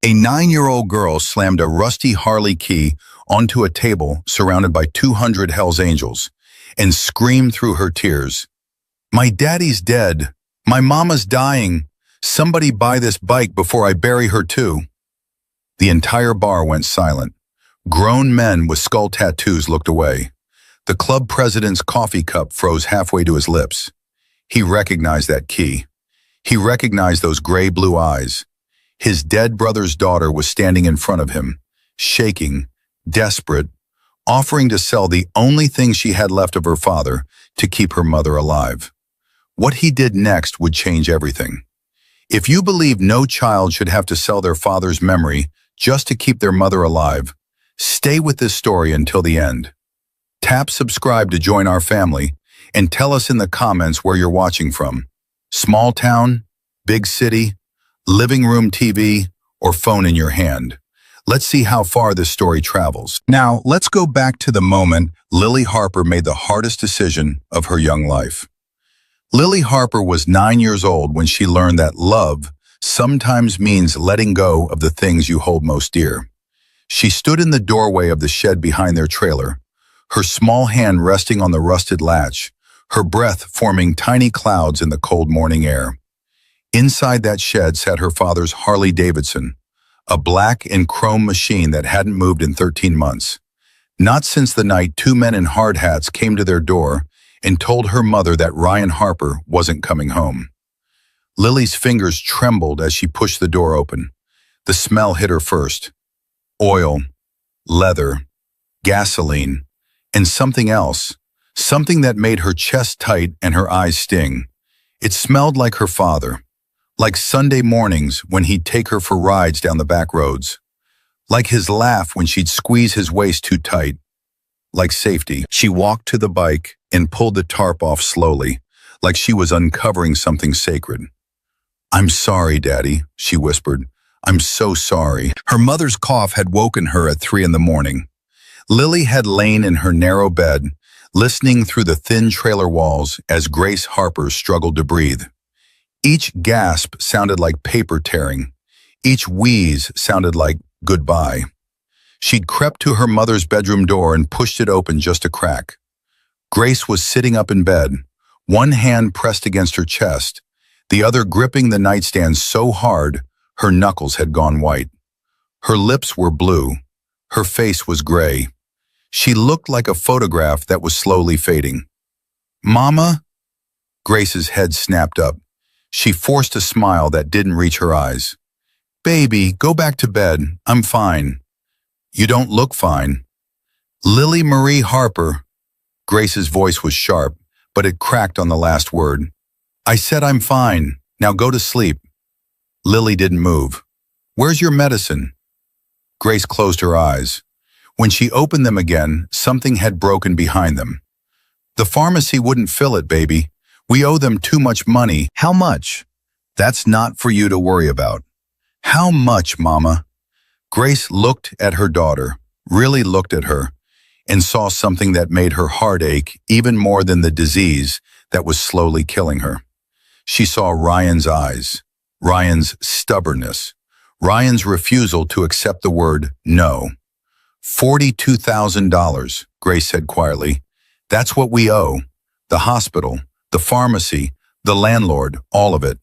A 9-year-old girl slammed a rusty Harley key onto a table surrounded by 200 Hell's Angels and screamed through her tears, "My daddy's dead. My mama's dying. Somebody buy this bike before I bury her too." The entire bar went silent. Grown men with skull tattoos looked away. The club president's coffee cup froze halfway to his lips. He recognized that key. He recognized those gray-blue eyes. His dead brother's daughter was standing in front of him, shaking, desperate, offering to sell the only thing she had left of her father to keep her mother alive. What he did next would change everything. If you believe no child should have to sell their father's memory just to keep their mother alive, stay with this story until the end. Tap subscribe to join our family and tell us in the comments where you're watching from. Small town, big city, living room TV, or phone in your hand. Let's see how far this story travels. Now, let's go back to the moment Lily Harper made the hardest decision of her young life. Lily Harper was 9 years old when she learned that love sometimes means letting go of the things you hold most dear. She stood in the doorway of the shed behind their trailer, her small hand resting on the rusted latch, her breath forming tiny clouds in the cold morning air. Inside that shed sat her father's Harley Davidson, a black and chrome machine that hadn't moved in 13 months. Not since the night two men in hard hats came to their door and told her mother that Ryan Harper wasn't coming home. Lily's fingers trembled as she pushed the door open. The smell hit her first. Oil, leather, gasoline, and something else, something that made her chest tight and her eyes sting. It smelled like her father. Like Sunday mornings when he'd take her for rides down the back roads. Like his laugh when she'd squeeze his waist too tight. Like safety. She walked to the bike and pulled the tarp off slowly, like she was uncovering something sacred. "I'm sorry, Daddy," she whispered. "I'm so sorry." Her mother's cough had woken her at 3 in the morning. Lily had lain in her narrow bed, listening through the thin trailer walls as Grace Harper struggled to breathe. Each gasp sounded like paper tearing. Each wheeze sounded like goodbye. She'd crept to her mother's bedroom door and pushed it open just a crack. Grace was sitting up in bed, one hand pressed against her chest, the other gripping the nightstand so hard her knuckles had gone white. Her lips were blue. Her face was gray. She looked like a photograph that was slowly fading. "Mama?" Grace's head snapped up. She forced a smile that didn't reach her eyes. "Baby, go back to bed. I'm fine." "You don't look fine." "Lily Marie Harper." Grace's voice was sharp, but it cracked on the last word. "I said I'm fine. Now go to sleep." Lily didn't move. "Where's your medicine?" Grace closed her eyes. When she opened them again, something had broken behind them. "The pharmacy wouldn't fill it, baby. We owe them too much money." "How much?" "That's not for you to worry about." "How much, Mama?" Grace looked at her daughter, really looked at her, and saw something that made her heart ache even more than the disease that was slowly killing her. She saw Ryan's eyes, Ryan's stubbornness, Ryan's refusal to accept the word no. $42,000, Grace said quietly. "That's what we owe. The hospital, the pharmacy, the landlord, all of it."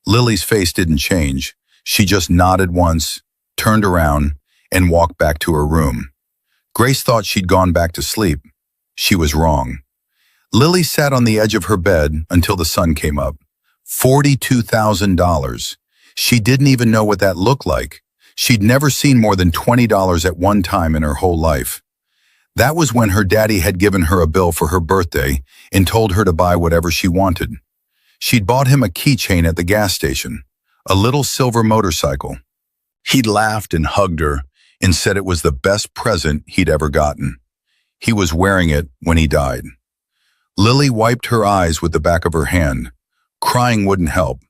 Lily's face didn't change. She just nodded once, turned around, and walked back to her room. Grace thought she'd gone back to sleep. She was wrong. Lily sat on the edge of her bed until the sun came up. $42,000. She didn't even know what that looked like. She'd never seen more than $20 at one time in her whole life. That was when her daddy had given her a bill for her birthday and told her to buy whatever she wanted. She'd bought him a keychain at the gas station, a little silver motorcycle. He'd laughed and hugged her and said it was the best present he'd ever gotten. He was wearing it when he died. Lily wiped her eyes with the back of her hand. Crying wouldn't help.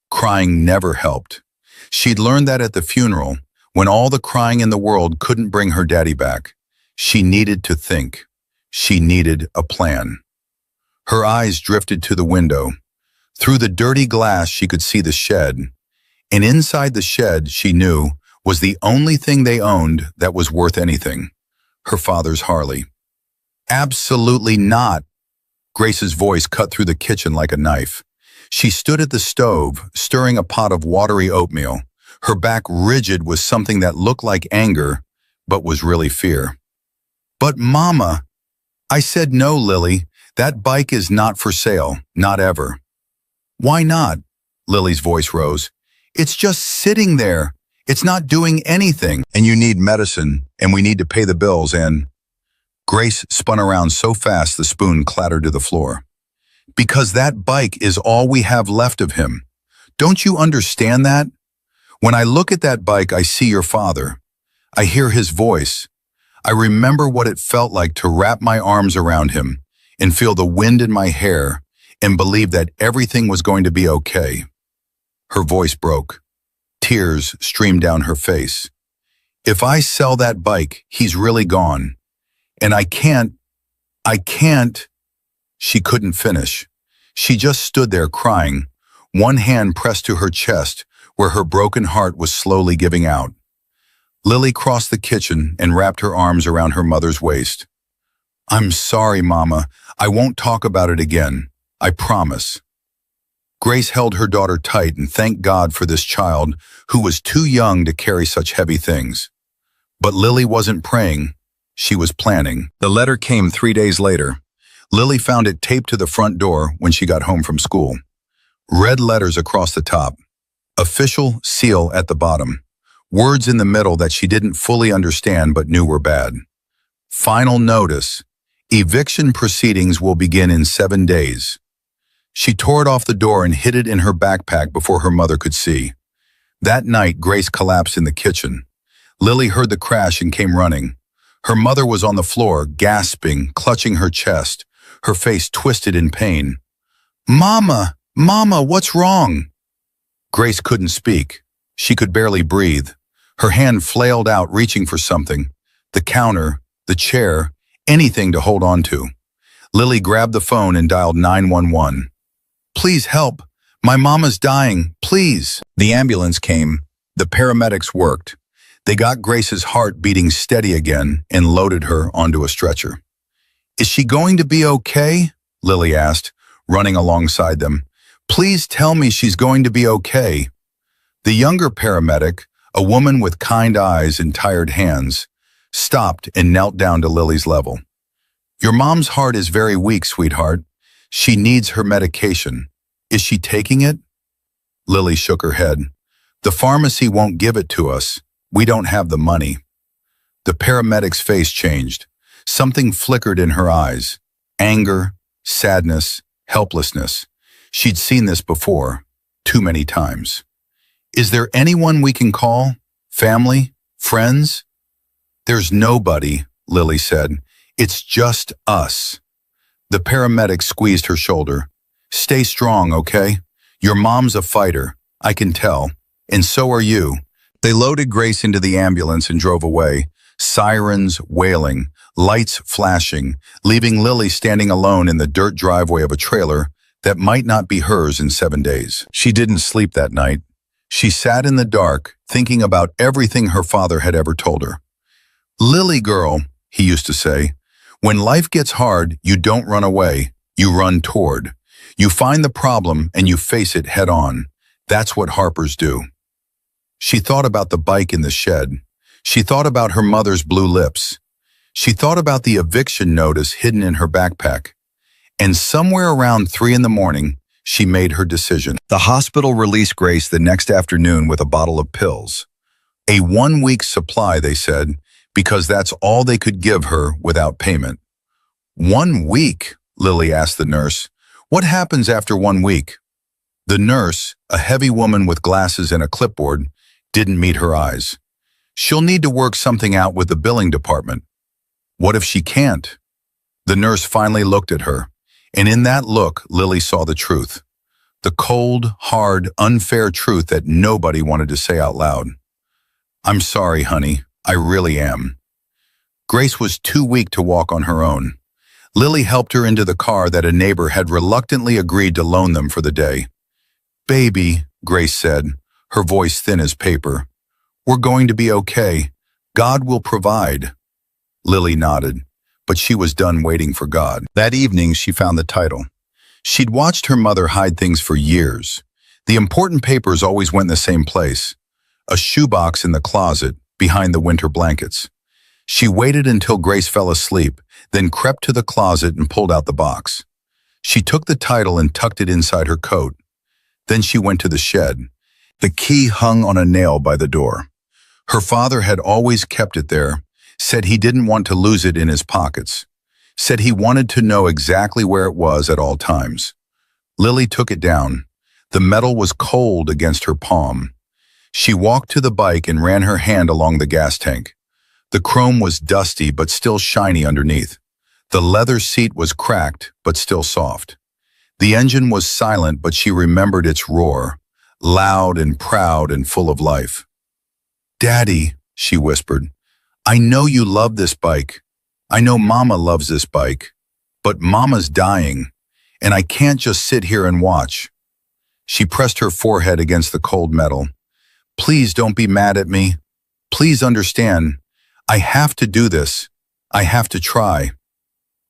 Crying never helped. She'd learned that at the funeral, when all the crying in the world couldn't bring her daddy back. She needed to think. She needed a plan. Her eyes drifted to the window. Through the dirty glass, she could see the shed. And inside the shed, she knew, was the only thing they owned that was worth anything: her father's Harley. Absolutely not. Grace's voice cut through the kitchen like a knife. She stood at the stove, stirring a pot of watery oatmeal, her back rigid with something that looked like anger, but was really fear. But Mama, I said no, Lily. That bike is not for sale, not ever. Why not? Lily's voice rose. It's just sitting there. It's not doing anything. And you need medicine, and we need to pay the bills, and... Grace spun around so fast the spoon clattered to the floor. Because that bike is all we have left of him. Don't you understand that? When I look at that bike, I see your father. I hear his voice. I remember what it felt like to wrap my arms around him and feel the wind in my hair and believe that everything was going to be okay. Her voice broke. Tears streamed down her face. If I sell that bike, he's really gone. And I can't. She couldn't finish. She just stood there crying, one hand pressed to her chest where her broken heart was slowly giving out. Lily crossed the kitchen and wrapped her arms around her mother's waist. I'm sorry, Mama. I won't talk about it again. I promise. Grace held her daughter tight and thanked God for this child who was too young to carry such heavy things. But Lily wasn't praying. She was planning. The letter came 3 days later. Lily found it taped to the front door when she got home from school. Red letters across the top. Official seal at the bottom. Words in the middle that she didn't fully understand but knew were bad. Final notice. Eviction proceedings will begin in 7 days. She tore it off the door and hid it in her backpack before her mother could see. That night, Grace collapsed in the kitchen. Lily heard the crash and came running. Her mother was on the floor, gasping, clutching her chest, her face twisted in pain. Mama, what's wrong? Grace couldn't speak. She could barely breathe. Her hand flailed out, reaching for something. The counter, the chair, anything to hold on to. Lily grabbed the phone and dialed 911. Please help. My mama's dying, please. The ambulance came. The paramedics worked. They got Grace's heart beating steady again and loaded her onto a stretcher. Is she going to be okay? Lily asked, running alongside them. Please tell me she's going to be okay. The younger paramedic, a woman with kind eyes and tired hands, stopped and knelt down to Lily's level. Your mom's heart is very weak, sweetheart. She needs her medication. Is she taking it? Lily shook her head. The pharmacy won't give it to us. We don't have the money. The paramedic's face changed. Something flickered in her eyes. Anger, sadness, helplessness. She'd seen this before, too many times. Is there anyone we can call? Family? Friends? There's nobody, Lily said. It's just us. The paramedic squeezed her shoulder. Stay strong, okay? Your mom's a fighter, I can tell, and so are you. They loaded Grace into the ambulance and drove away, sirens wailing, lights flashing, leaving Lily standing alone in the dirt driveway of a trailer that might not be hers in 7 days. She didn't sleep that night. She sat in the dark, thinking about everything her father had ever told her. Lily girl, he used to say, when life gets hard, you don't run away, you run toward. You find the problem and you face it head on. That's what Harpers do. She thought about the bike in the shed. She thought about her mother's blue lips. She thought about the eviction notice hidden in her backpack. And somewhere around 3 a.m, she made her decision. The hospital released Grace the next afternoon with a bottle of pills. A 1-week supply, they said, because that's all they could give her without payment. 1 week, Lily asked the nurse. What happens after 1 week? The nurse, a heavy woman with glasses and a clipboard, didn't meet her eyes. She'll need to work something out with the billing department. What if she can't? The nurse finally looked at her, and in that look, Lily saw the truth. The cold, hard, unfair truth that nobody wanted to say out loud. I'm sorry, honey. I really am. Grace was too weak to walk on her own. Lily helped her into the car that a neighbor had reluctantly agreed to loan them for the day. Baby, Grace said, her voice thin as paper. "We're going to be okay. God will provide." Lily nodded, but she was done waiting for God. That evening, she found the title. She'd watched her mother hide things for years. The important papers always went in the same place, a shoebox in the closet behind the winter blankets. She waited until Grace fell asleep, then crept to the closet and pulled out the box. She took the title and tucked it inside her coat. Then she went to the shed. The key hung on a nail by the door. Her father had always kept it there, said he didn't want to lose it in his pockets, said he wanted to know exactly where it was at all times. Lily took it down. The metal was cold against her palm. She walked to the bike and ran her hand along the gas tank. The chrome was dusty but still shiny underneath. The leather seat was cracked but still soft. The engine was silent, but she remembered its roar, loud and proud and full of life. "Daddy," she whispered, "I know you love this bike. I know Mama loves this bike. But Mama's dying, and I can't just sit here and watch." She pressed her forehead against the cold metal. "Please don't be mad at me. Please understand. I have to do this. I have to try."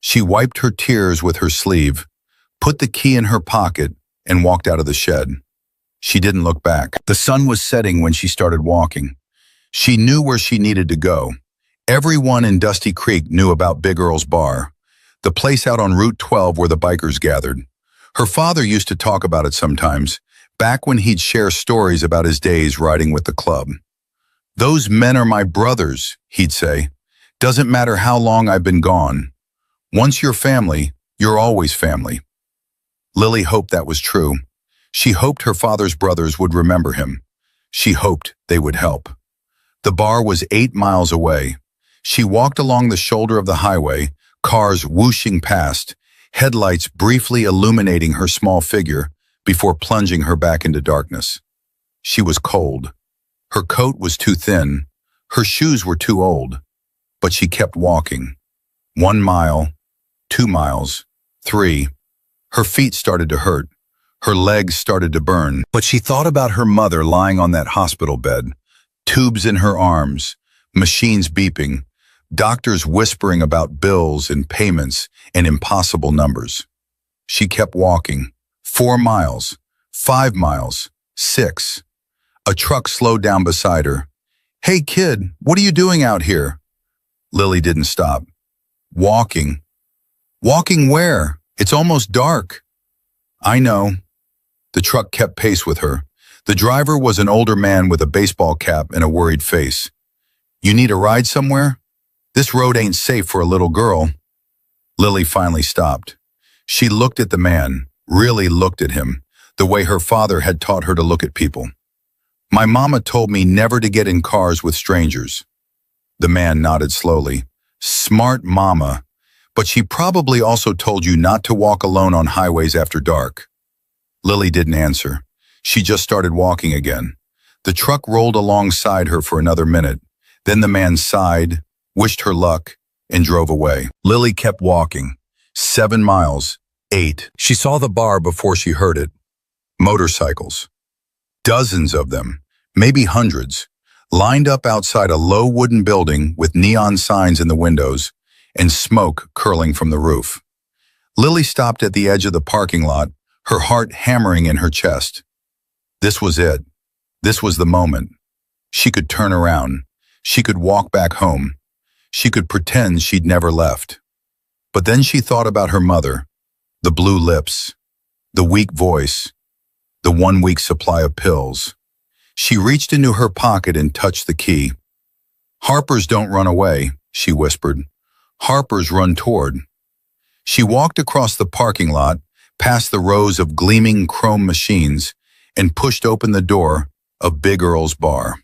She wiped her tears with her sleeve, put the key in her pocket, and walked out of the shed. She didn't look back. The sun was setting when she started walking. She knew where she needed to go. Everyone in Dusty Creek knew about Big Earl's Bar, the place out on Route 12 where the bikers gathered. Her father used to talk about it sometimes, back when he'd share stories about his days riding with the club. "Those men are my brothers," he'd say. "Doesn't matter how long I've been gone. Once you're family, you're always family." Lily hoped that was true. She hoped her father's brothers would remember him. She hoped they would help. The bar was 8 miles away. She walked along the shoulder of the highway, cars whooshing past, headlights briefly illuminating her small figure before plunging her back into darkness. She was cold. Her coat was too thin. Her shoes were too old. But she kept walking. 1 mile, 2 miles, 3. Her feet started to hurt. Her legs started to burn. But she thought about her mother lying on that hospital bed, tubes in her arms, machines beeping, doctors whispering about bills and payments and impossible numbers. She kept walking. 4 miles, 5 miles, 6. A truck slowed down beside her. "Hey kid, what are you doing out here?" Lily didn't stop. "Walking." "Walking where? It's almost dark." "I know." The truck kept pace with her. The driver was an older man with a baseball cap and a worried face. "You need a ride somewhere? This road ain't safe for a little girl." Lily finally stopped. She looked at the man, really looked at him, the way her father had taught her to look at people. "My mama told me never to get in cars with strangers." The man nodded slowly. "Smart mama. But she probably also told you not to walk alone on highways after dark." Lily didn't answer. She just started walking again. The truck rolled alongside her for another minute. Then the man sighed, wished her luck, and drove away. Lily kept walking. 7 miles, 8. She saw the bar before she heard it. Motorcycles. Dozens of them, maybe hundreds, lined up outside a low wooden building with neon signs in the windows and smoke curling from the roof. Lily stopped at the edge of the parking lot, her heart hammering in her chest. This was it. This was the moment. She could turn around. She could walk back home. She could pretend she'd never left. But then she thought about her mother, the blue lips, the weak voice, the 1-week supply of pills. She reached into her pocket and touched the key. "Harpers don't run away," she whispered. "Harpers run toward." She walked across the parking lot, past the rows of gleaming chrome machines, and pushed open the door of Big Earl's Bar.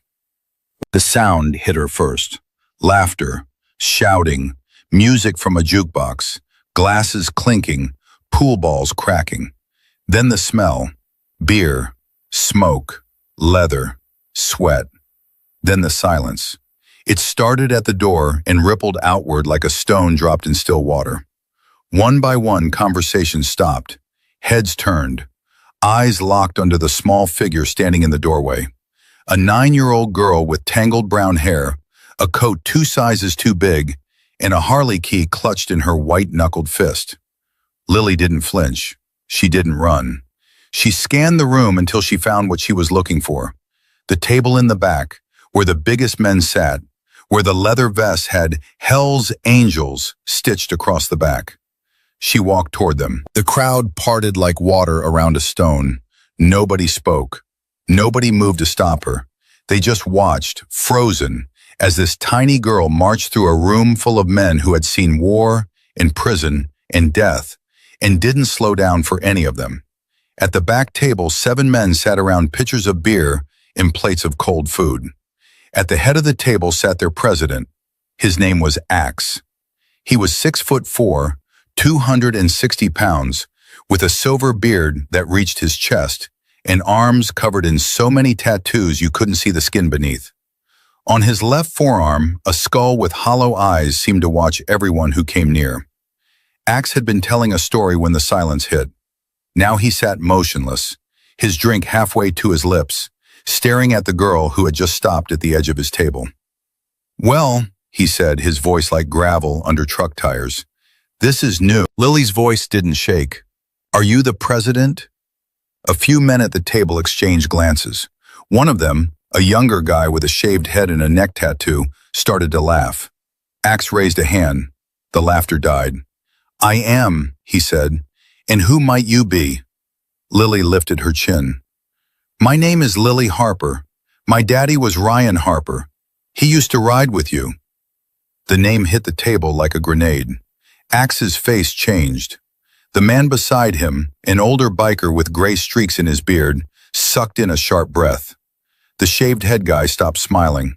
The sound hit her first. Laughter, shouting, music from a jukebox, glasses clinking, pool balls cracking. Then the smell, beer, smoke, leather, sweat. Then the silence. It started at the door and rippled outward like a stone dropped in still water. One by one, conversations stopped. Heads turned. Eyes locked under the small figure standing in the doorway. A 9-year-old girl with tangled brown hair, a coat 2 sizes too big, and a Harley key clutched in her white-knuckled fist. Lily didn't flinch. She didn't run. She scanned the room until she found what she was looking for. The table in the back, where the biggest men sat, where the leather vests had Hell's Angels stitched across the back. She walked toward them. The crowd parted like water around a stone. Nobody spoke. Nobody moved to stop her. They just watched, frozen, as this tiny girl marched through a room full of men who had seen war and prison and death and didn't slow down for any of them. At the back table, 7 men sat around pitchers of beer and plates of cold food. At the head of the table sat their president. His name was Axe. He was 6'4", 260 pounds, with a silver beard that reached his chest and arms covered in so many tattoos you couldn't see the skin beneath. On his left forearm, a skull with hollow eyes seemed to watch everyone who came near. Axe had been telling a story when the silence hit. Now he sat motionless, his drink halfway to his lips, staring at the girl who had just stopped at the edge of his table. "Well," he said, his voice like gravel under truck tires, "this is new." Lily's voice didn't shake. "Are you the president?" A few men at the table exchanged glances. One of them, a younger guy with a shaved head and a neck tattoo, started to laugh. Axe raised a hand. The laughter died. "I am," he said. "And who might you be?" Lily lifted her chin. "My name is Lily Harper. My daddy was Ryan Harper. He used to ride with you." The name hit the table like a grenade. Axe's face changed. The man beside him, an older biker with gray streaks in his beard, sucked in a sharp breath. The shaved head guy stopped smiling.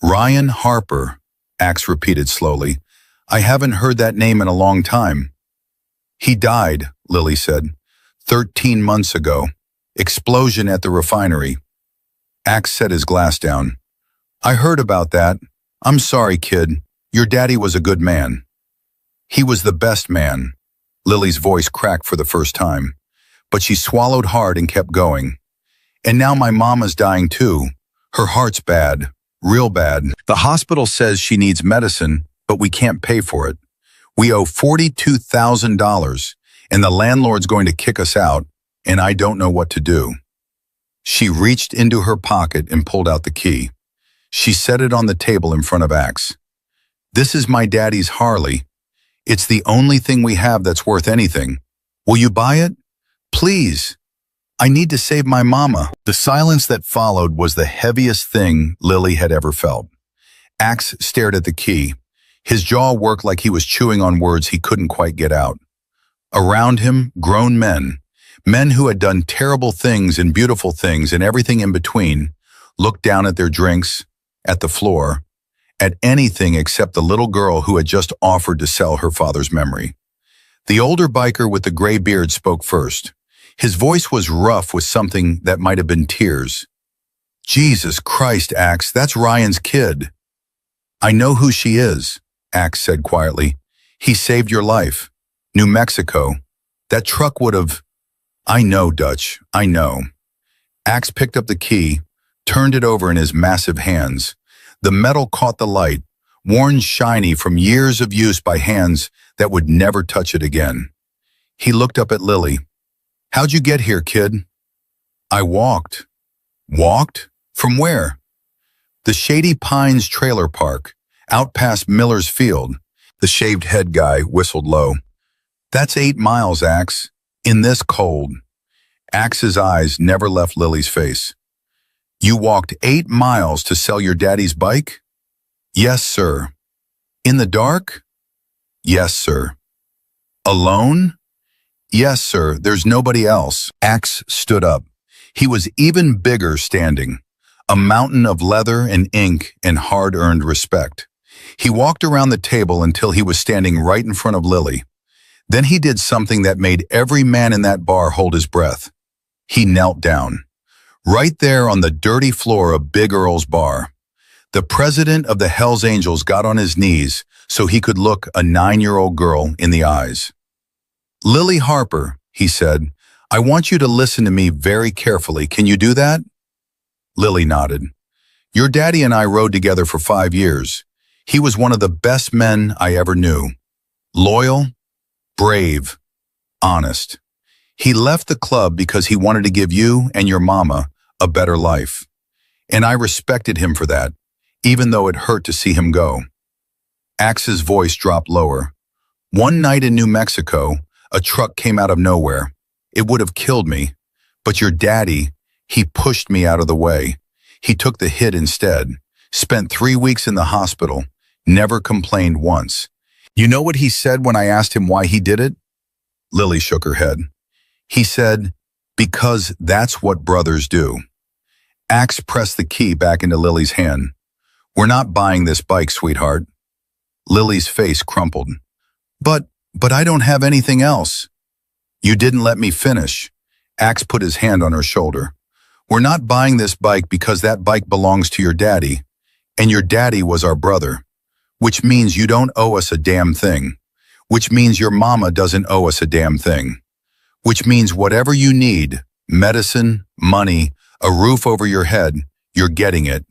"Ryan Harper," Axe repeated slowly. "I haven't heard that name in a long time." "He died," Lily said. 13 months ago. Explosion at the refinery." Axe set his glass down. "I heard about that. I'm sorry, kid. Your daddy was a good man." "He was the best man." Lily's voice cracked for the first time, but she swallowed hard and kept going. "And now my mama's dying too. Her heart's bad, real bad. The hospital says she needs medicine, but we can't pay for it. We owe $42,000, and the landlord's going to kick us out, and I don't know what to do." She reached into her pocket and pulled out the key. She set it on the table in front of Axe. "This is my daddy's Harley. It's the only thing we have that's worth anything. Will you buy it? Please. I need to save my mama." The silence that followed was the heaviest thing Lily had ever felt. Axe stared at the key. His jaw worked like he was chewing on words he couldn't quite get out. Around him, grown men, men who had done terrible things and beautiful things and everything in between, looked down at their drinks, at the floor, at anything except the little girl who had just offered to sell her father's memory. The older biker with the gray beard spoke first. His voice was rough with something that might have been tears. "Jesus Christ, Axe, that's Ryan's kid." "I know who she is," Axe said quietly. "He saved your life. New Mexico. That truck would have—" "I know, Dutch, I know." Axe picked up the key, turned it over in his massive hands. The metal caught the light, worn shiny from years of use by hands that would never touch it again. He looked up at Lily. "How'd you get here, kid?" "I walked." "Walked? From where?" "The Shady Pines trailer park, out past Miller's Field." The shaved head guy whistled low. "That's 8 miles, Axe, in this cold." Axe's eyes never left Lily's face. "You walked 8 miles to sell your daddy's bike?" "Yes, sir." "In the dark?" "Yes, sir." "Alone?" "Yes, sir, there's nobody else." Axe stood up. He was even bigger standing, a mountain of leather and ink and hard-earned respect. He walked around the table until he was standing right in front of Lily. Then he did something that made every man in that bar hold his breath. He knelt down. Right there on the dirty floor of Big Earl's bar. The president of the Hells Angels got on his knees so he could look a 9-year-old girl in the eyes. "Lily Harper," he said, "I want you to listen to me very carefully. Can you do that?" Lily nodded. Your daddy and I rode together for 5 years. He was one of the best men I ever knew. Loyal, brave, honest. He left the club because he wanted to give you and your mama a better life. And I respected him for that, even though it hurt to see him go. Axe's voice dropped lower. One night in New Mexico, a truck came out of nowhere. It would have killed me. But your daddy, he pushed me out of the way. He took the hit instead, spent 3 weeks in the hospital, never complained once. You know what he said when I asked him why he did it? Lily shook her head. He said, because that's what brothers do. Axe pressed the key back into Lily's hand. We're not buying this bike, sweetheart. Lily's face crumpled. But I don't have anything else. You didn't let me finish. Axe put his hand on her shoulder. We're not buying this bike because that bike belongs to your daddy, and your daddy was our brother, which means you don't owe us a damn thing, which means your mama doesn't owe us a damn thing, which means whatever you need, medicine, money, a roof over your head, you're getting it.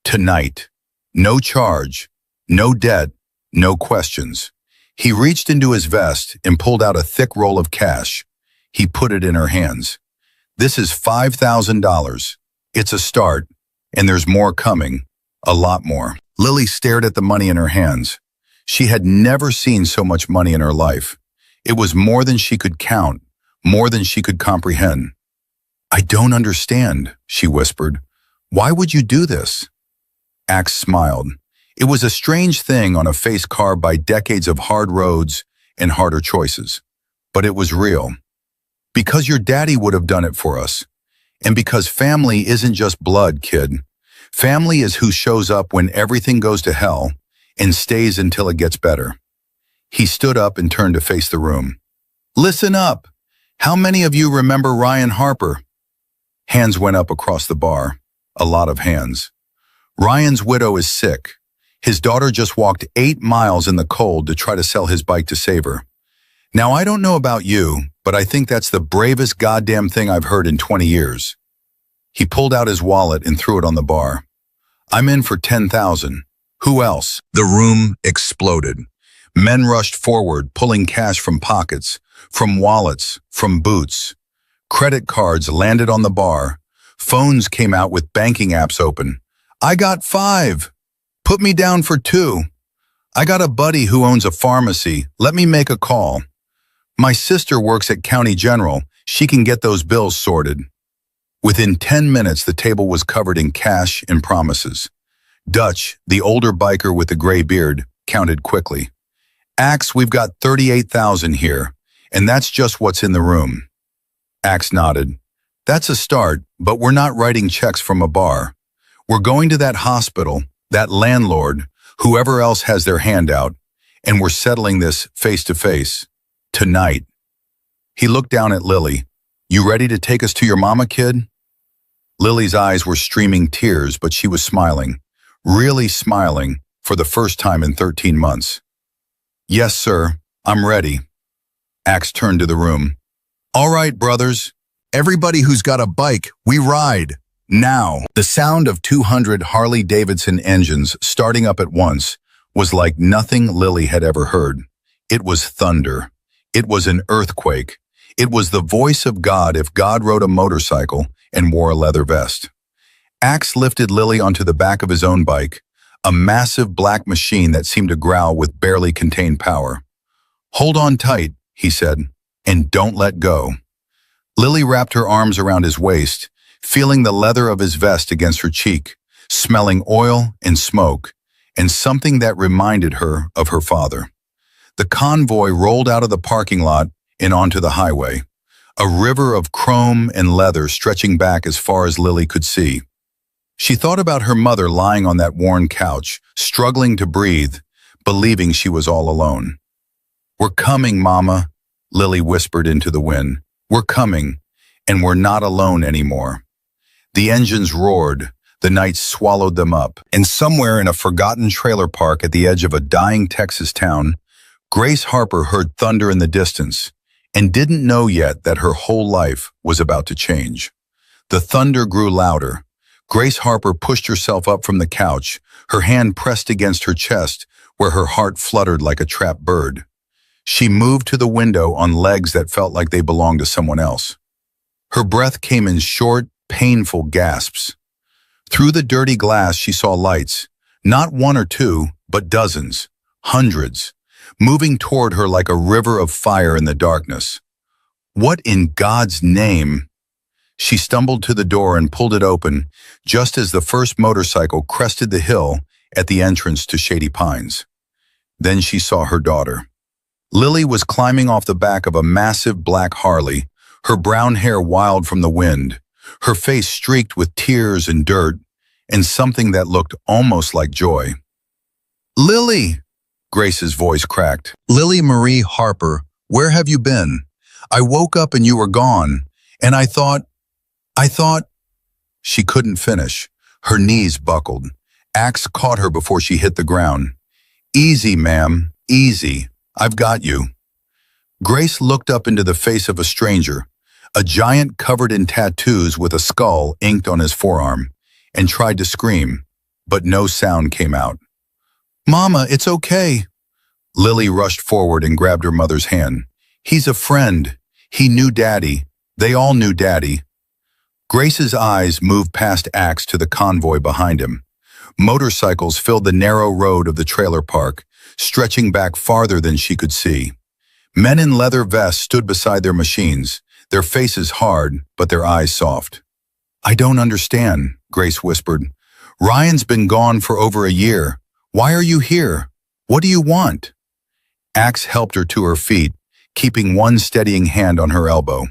Tonight. No charge, no debt, no questions. He reached into his vest and pulled out a thick roll of cash. He put it in her hands. This is $5,000. It's a start, and there's more coming, a lot more. Lily stared at the money in her hands. She had never seen so much money in her life. It was more than she could count, more than she could comprehend. I don't understand, she whispered. Why would you do this? Axe smiled. It was a strange thing on a face carved by decades of hard roads and harder choices. But it was real. Because your daddy would have done it for us. And because family isn't just blood, kid. Family is who shows up when everything goes to hell and stays until it gets better. He stood up and turned to face the room. Listen up. How many of you remember Ryan Harper? Hands went up across the bar. A lot of hands. Ryan's widow is sick. His daughter just walked 8 miles in the cold to try to sell his bike to save her. Now, I don't know about you, but I think that's the bravest goddamn thing I've heard in 20 years. He pulled out his wallet and threw it on the bar. I'm in for 10,000. Who else? The room exploded. Men rushed forward, pulling cash from pockets, from wallets, from boots. Credit cards landed on the bar. Phones came out with banking apps open. I got 5. Put me down for 2. I got a buddy who owns a pharmacy. Let me make a call. My sister works at County General. She can get those bills sorted. Within 10 minutes, the table was covered in cash and promises. Dutch, the older biker with the gray beard, counted quickly. Axe, we've got 38,000 here, and that's just what's in the room. Axe nodded. That's a start, but we're not writing checks from a bar. We're going to that hospital, that landlord, whoever else has their hand out, and we're settling this face to face. Tonight. He looked down at Lily. You ready to take us to your mama, kid? Lily's eyes were streaming tears, but she was smiling. Really smiling for the first time in 13 months. Yes, sir. I'm ready. Axe turned to the room. All right, brothers. Everybody who's got a bike, we ride. Now. The sound of 200 Harley-Davidson engines starting up at once was like nothing Lily had ever heard. It was thunder. It was an earthquake. It was the voice of God if God rode a motorcycle and wore a leather vest. Axe lifted Lily onto the back of his own bike, a massive black machine that seemed to growl with barely contained power. Hold on tight, he said, and don't let go. Lily wrapped her arms around his waist, feeling the leather of his vest against her cheek, smelling oil and smoke, and something that reminded her of her father. The convoy rolled out of the parking lot and onto the highway, a river of chrome and leather stretching back as far as Lily could see. She thought about her mother lying on that worn couch, struggling to breathe, believing she was all alone. We're coming, Mama, Lily whispered into the wind. We're coming, and we're not alone anymore. The engines roared, the night swallowed them up, and somewhere in a forgotten trailer park at the edge of a dying Texas town, Grace Harper heard thunder in the distance and didn't know yet that her whole life was about to change. The thunder grew louder. Grace Harper pushed herself up from the couch, her hand pressed against her chest, where her heart fluttered like a trapped bird. She moved to the window on legs that felt like they belonged to someone else. Her breath came in short, painful gasps. Through the dirty glass, she saw lights, not one or two, but dozens, hundreds, moving toward her like a river of fire in the darkness. What in God's name? She stumbled to the door and pulled it open, just as the first motorcycle crested the hill at the entrance to Shady Pines. Then she saw her daughter. Lily was climbing off the back of a massive black Harley, her brown hair wild from the wind, her face streaked with tears and dirt, and something that looked almost like joy. "Lily!" Grace's voice cracked. "Lily Marie Harper, where have you been? I woke up and you were gone, and I thought... She couldn't finish. Her knees buckled. Axe caught her before she hit the ground. "Easy, ma'am, easy. I've got you." Grace looked up into the face of a stranger, a giant covered in tattoos with a skull inked on his forearm, and tried to scream, but no sound came out. "Mama, it's okay." Lily rushed forward and grabbed her mother's hand. "He's a friend. He knew Daddy. They all knew Daddy." Grace's eyes moved past Axe to the convoy behind him. Motorcycles filled the narrow road of the trailer park, stretching back farther than she could see. Men in leather vests stood beside their machines, their faces hard, but their eyes soft. "I don't understand," Grace whispered. "Ryan's been gone for over a year. Why are you here? What do you want?" Axe helped her to her feet, keeping one steadying hand on her elbow.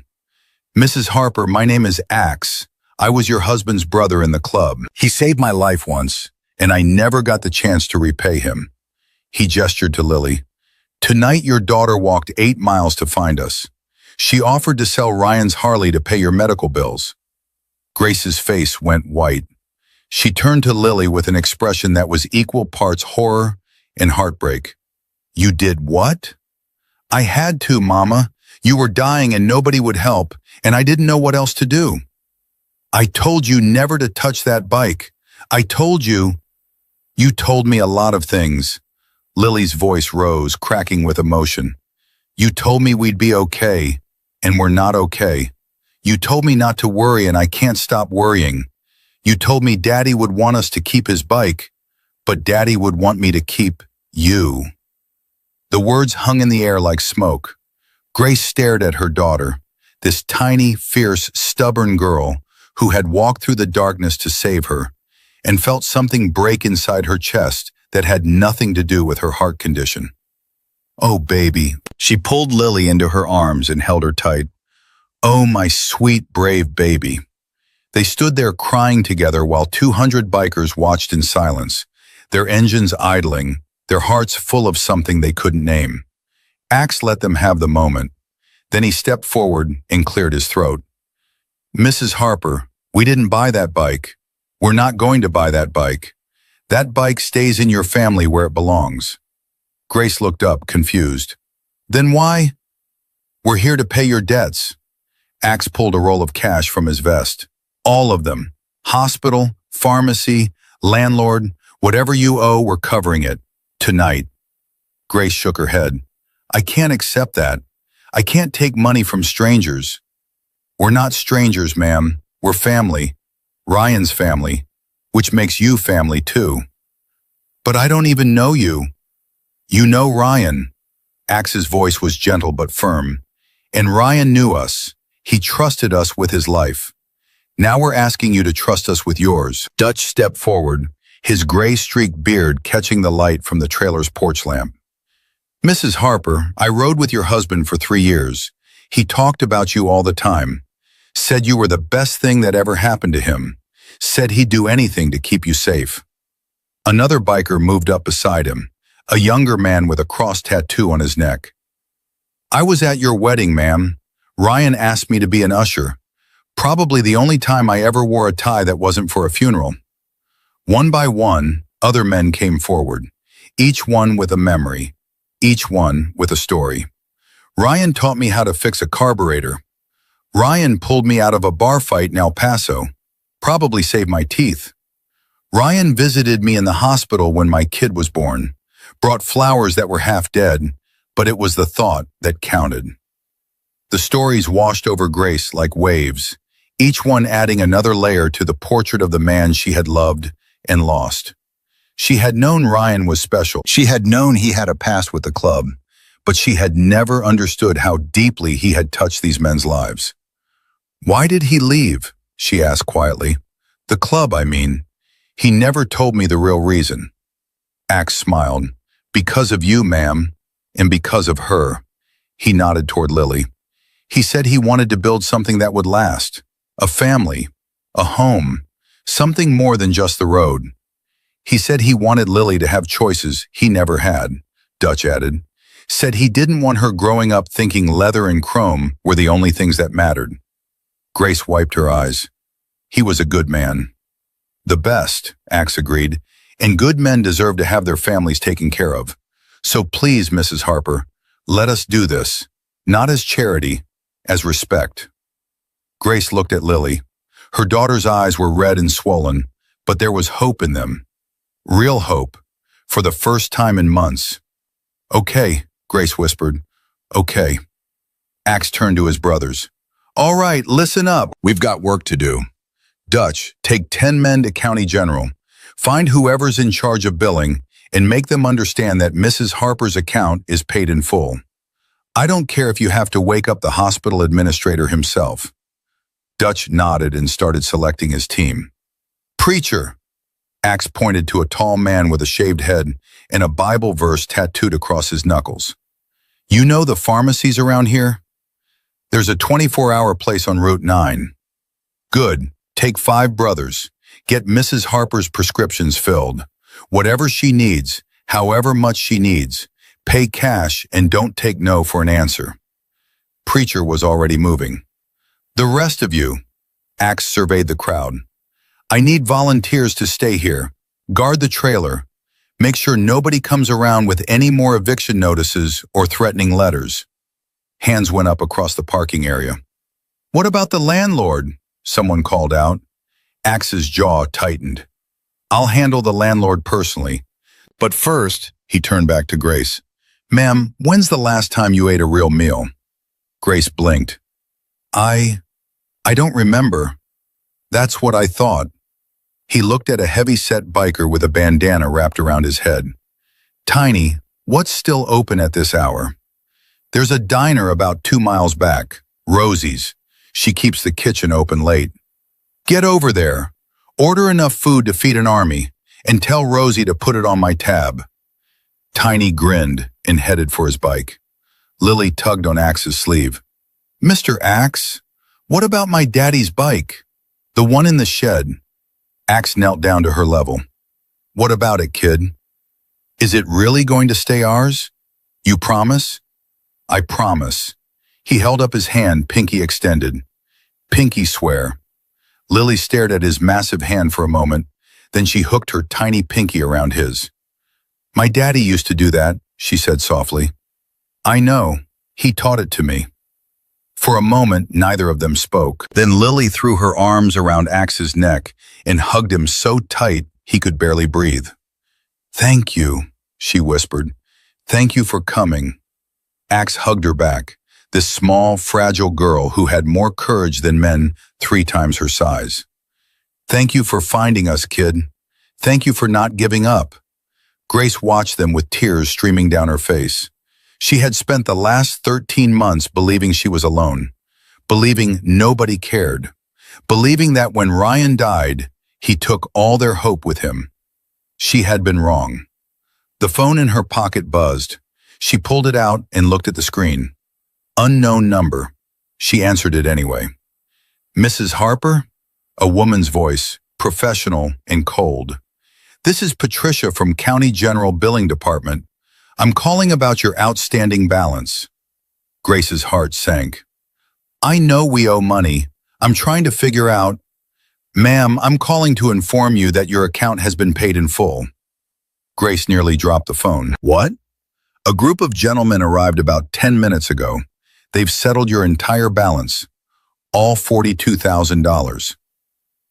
"Mrs. Harper, my name is Axe. I was your husband's brother in the club. He saved my life once, and I never got the chance to repay him." He gestured to Lily. "Tonight your daughter walked 8 miles to find us. She offered to sell Ryan's Harley to pay your medical bills." Grace's face went white. She turned to Lily with an expression that was equal parts horror and heartbreak. "You did what?" "I had to, Mama. You were dying and nobody would help, and I didn't know what else to do." "I told you never to touch that bike. I told you..." "You told me a lot of things." Lily's voice rose, cracking with emotion. "You told me we'd be okay, and we're not okay. You told me not to worry, and I can't stop worrying. You told me Daddy would want us to keep his bike, but Daddy would want me to keep you." The words hung in the air like smoke. Grace stared at her daughter, this tiny, fierce, stubborn girl who had walked through the darkness to save her, and felt something break inside her chest that had nothing to do with her heart condition. "Oh, baby." She pulled Lily into her arms and held her tight. "Oh, my sweet, brave baby." They stood there crying together while 200 bikers watched in silence, their engines idling, their hearts full of something they couldn't name. Axe let them have the moment. Then he stepped forward and cleared his throat. "Mrs. Harper, we didn't buy that bike. We're not going to buy that bike. That bike stays in your family where it belongs." Grace looked up, confused. "Then why?" "We're here to pay your debts." Axe pulled a roll of cash from his vest. "All of them. Hospital, pharmacy, landlord, whatever you owe, we're covering it. Tonight." Grace shook her head. "I can't accept that. I can't take money from strangers." "We're not strangers, ma'am. We're family. Ryan's family, which makes you family too." "But I don't even know you." "You know Ryan." Axe's voice was gentle but firm. "And Ryan knew us. He trusted us with his life. Now we're asking you to trust us with yours." Dutch stepped forward, his gray-streaked beard catching the light from the trailer's porch lamp. "Mrs. Harper, I rode with your husband for 3 years. He talked about you all the time. Said you were the best thing that ever happened to him. Said he'd do anything to keep you safe." Another biker moved up beside him, a younger man with a cross tattoo on his neck. "I was at your wedding, ma'am. Ryan asked me to be an usher. Probably the only time I ever wore a tie that wasn't for a funeral." One by one, other men came forward, each one with a memory, each one with a story. "Ryan taught me how to fix a carburetor. Ryan pulled me out of a bar fight in El Paso. Probably saved my teeth. Ryan visited me in the hospital when my kid was born, brought flowers that were half dead, but it was the thought that counted. The stories washed over Grace like waves, each one adding another layer to the portrait of the man she had loved and lost. She had known Ryan was special. She had known he had a past with the club, but she had never understood how deeply he had touched these men's lives. "Why did he leave?" she asked quietly. "The club, I mean. He never told me the real reason." Axe smiled. "Because of you, ma'am, and because of her." He nodded toward Lily. "He said he wanted to build something that would last. A family, a home, something more than just the road. He said he wanted Lily to have choices he never had," Dutch added. "Said he didn't want her growing up thinking leather and chrome were the only things that mattered." Grace wiped her eyes. "He was a good man." "The best," Axe agreed, "and good men deserve to have their families taken care of. So please, Mrs. Harper, let us do this, not as charity, as respect." Grace looked at Lily. Her daughter's eyes were red and swollen, but there was hope in them. Real hope, for the first time in months. "Okay," Grace whispered. "Okay." Axe turned to his brothers. "All right, listen up. We've got work to do. Dutch, take 10 men to County General. Find whoever's in charge of billing and make them understand that Mrs. Harper's account is paid in full. I don't care if you have to wake up the hospital administrator himself." Dutch nodded and started selecting his team. "Preacher." Axe pointed to a tall man with a shaved head and a Bible verse tattooed across his knuckles. "You know the pharmacies around here? There's a 24-hour place on Route 9. Good. Take 5 brothers. Get Mrs. Harper's prescriptions filled. Whatever she needs, however much she needs. Pay cash and don't take no for an answer." Preacher was already moving. "The rest of you," Axe surveyed the crowd. "I need volunteers to stay here. Guard the trailer. Make sure nobody comes around with any more eviction notices or threatening letters." Hands went up across the parking area. "What about the landlord?" someone called out. Axe's jaw tightened. "I'll handle the landlord personally. But first," he turned back to Grace. "Ma'am, when's the last time you ate a real meal?" Grace blinked. I don't remember. That's what I thought." He looked at a heavy-set biker with a bandana wrapped around his head. "Tiny, what's still open at this hour?" "There's a diner about 2 miles back, Rosie's. She keeps the kitchen open late." "Get over there. Order enough food to feed an army, and tell Rosie to put it on my tab." Tiny grinned and headed for his bike. Lily tugged on Axe's sleeve. "Mr. Axe, what about my daddy's bike? The one in the shed?" Axe knelt down to her level. "What about it, kid? Is it really going to stay ours? You promise?" "I promise." He held up his hand, pinky extended. "Pinky swear." Lily stared at his massive hand for a moment, then she hooked her tiny pinky around his. "My daddy used to do that," she said softly. "I know. He taught it to me." For a moment, neither of them spoke. Then Lily threw her arms around Axe's neck and hugged him so tight he could barely breathe. "Thank you," she whispered. "Thank you for coming." Axe hugged her back, this small, fragile girl who had more courage than men 3 times her size. "Thank you for finding us, kid. Thank you for not giving up." Grace watched them with tears streaming down her face. She had spent the last 13 months believing she was alone, believing nobody cared, believing that when Ryan died, he took all their hope with him. She had been wrong. The phone in her pocket buzzed. She pulled it out and looked at the screen. Unknown number. She answered it anyway. "Mrs. Harper?" A woman's voice, professional and cold. "This is Patricia from County General Billing Department. I'm calling about your outstanding balance." Grace's heart sank. "I know we owe money. I'm trying to figure out—" "Ma'am, I'm calling to inform you that your account has been paid in full." Grace nearly dropped the phone. "What?" "A group of gentlemen arrived about 10 minutes ago. They've settled your entire balance, all $42,000.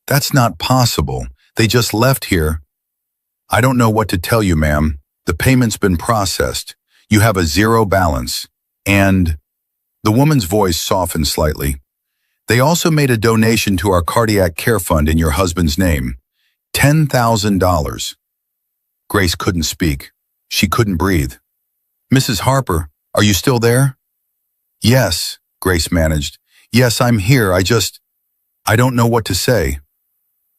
That's not possible. They just left here. I don't know what to tell you, ma'am. The payment's been processed. You have a zero balance. And the woman's voice softened slightly. They also made a donation to our cardiac care fund in your husband's name. $10,000. Grace couldn't speak. She couldn't breathe. Mrs. Harper, are you still there? Yes, Grace managed. Yes, I'm here. I don't know what to say.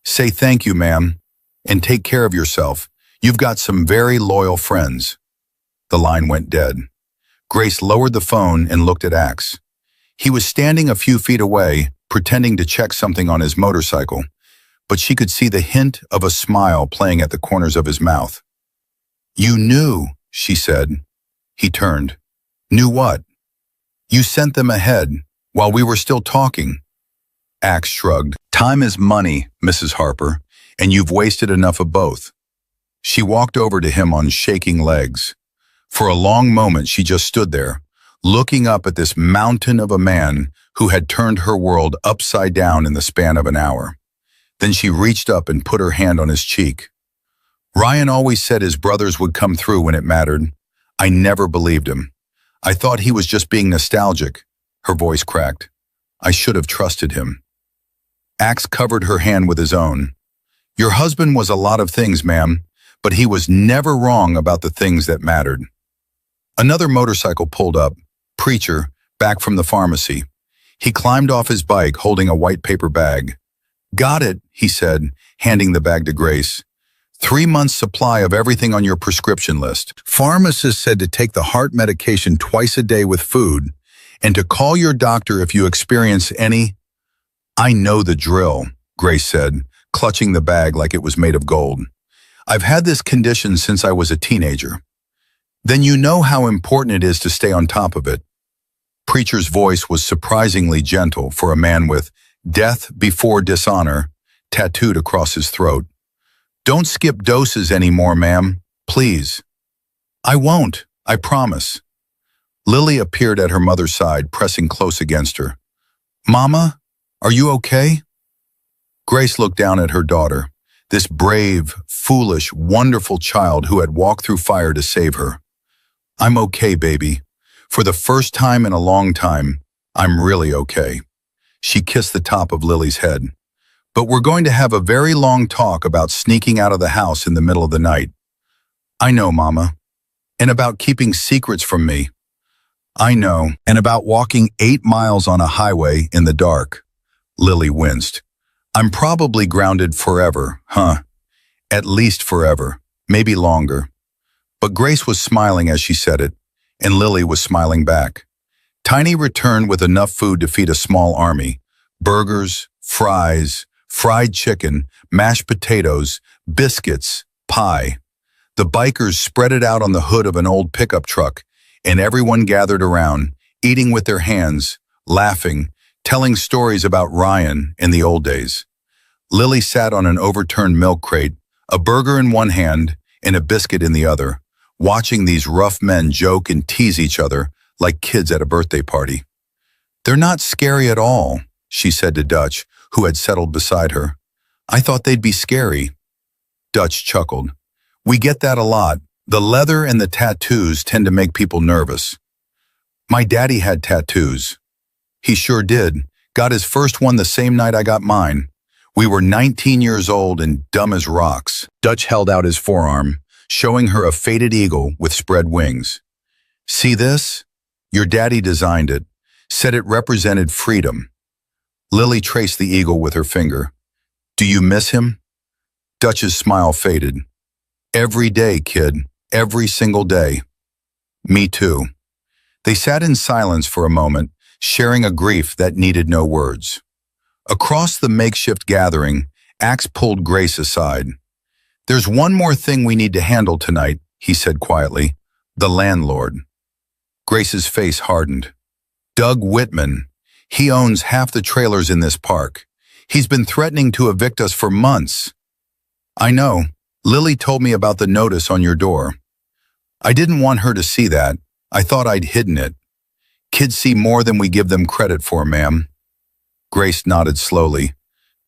Say thank you, ma'am, and take care of yourself. You've got some very loyal friends. The line went dead. Grace lowered the phone and looked at Axe. He was standing a few feet away, pretending to check something on his motorcycle, but she could see the hint of a smile playing at the corners of his mouth. You knew, she said. He turned. Knew what? You sent them ahead while we were still talking. Axe shrugged. Time is money, Mrs. Harper, and you've wasted enough of both. She walked over to him on shaking legs. For a long moment she just stood there, looking up at this mountain of a man who had turned her world upside down in the span of an hour. Then she reached up and put her hand on his cheek. Ryan always said his brothers would come through when it mattered. I never believed him. I thought he was just being nostalgic. Her voice cracked. I should have trusted him. Axe covered her hand with his own. Your husband was a lot of things, ma'am, but he was never wrong about the things that mattered. Another motorcycle pulled up. Preacher, back from the pharmacy. He climbed off his bike holding a white paper bag. Got it, he said, handing the bag to Grace. 3 months' supply of everything on your prescription list. Pharmacist said to take the heart medication twice a day with food and to call your doctor if you experience any... I know the drill, Grace said, clutching the bag like it was made of gold. I've had this condition since I was a teenager. Then you know how important it is to stay on top of it. Preacher's voice was surprisingly gentle for a man with death before dishonor tattooed across his throat. Don't skip doses anymore, ma'am. Please. I won't, I promise. Lily appeared at her mother's side, pressing close against her. Mama, are you okay? Grace looked down at her daughter, this brave, foolish, wonderful child who had walked through fire to save her. I'm okay, baby. For the first time in a long time, I'm really okay. She kissed the top of Lily's head. But we're going to have a very long talk about sneaking out of the house in the middle of the night. I know, Mama. And about keeping secrets from me. I know. And about walking 8 miles on a highway in the dark. Lily winced. I'm probably grounded forever, huh? At least forever, maybe longer. But Grace was smiling as she said it, and Lily was smiling back. Tiny returned with enough food to feed a small army. Burgers, fries, fried chicken, mashed potatoes, biscuits, pie. The bikers spread it out on the hood of an old pickup truck, and everyone gathered around, eating with their hands, laughing, telling stories about Ryan in the old days. Lily sat on an overturned milk crate, a burger in one hand and a biscuit in the other, watching these rough men joke and tease each other like kids at a birthday party. They're not scary at all, she said to Dutch, who had settled beside her. I thought they'd be scary. Dutch chuckled. We get that a lot. The leather and the tattoos tend to make people nervous. My daddy had tattoos. He sure did. Got his first one the same night I got mine. We were 19 years old and dumb as rocks. Dutch held out his forearm, showing her a faded eagle with spread wings. See this? Your daddy designed it. Said it represented freedom. Lily traced the eagle with her finger. Do you miss him? Dutch's smile faded. Every day, kid. Every single day. Me too. They sat in silence for a moment, sharing a grief that needed no words. Across the makeshift gathering, Axe pulled Grace aside. There's one more thing we need to handle tonight, he said quietly. The landlord. Grace's face hardened. Doug Whitman. He owns half the trailers in this park. He's been threatening to evict us for months. I know. Lily told me about the notice on your door. I didn't want her to see that. I thought I'd hidden it. Kids see more than we give them credit for, ma'am. Grace nodded slowly.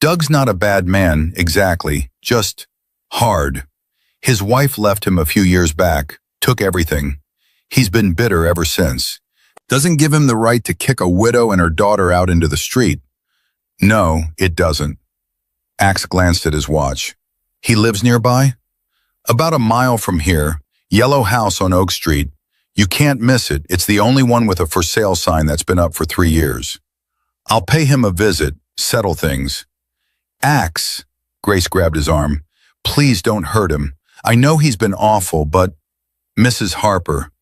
Doug's not a bad man, exactly, just hard. His wife left him a few years back, took everything. He's been bitter ever since. Doesn't give him the right to kick a widow and her daughter out into the street. No, it doesn't. Axe glanced at his watch. He lives nearby? About a mile from here, yellow house on Oak Street. You can't miss it. It's the only one with a for sale sign that's been up for 3 years. I'll pay him a visit, settle things. Axe, Grace grabbed his arm. Please don't hurt him. I know he's been awful, but… Mrs. Harper,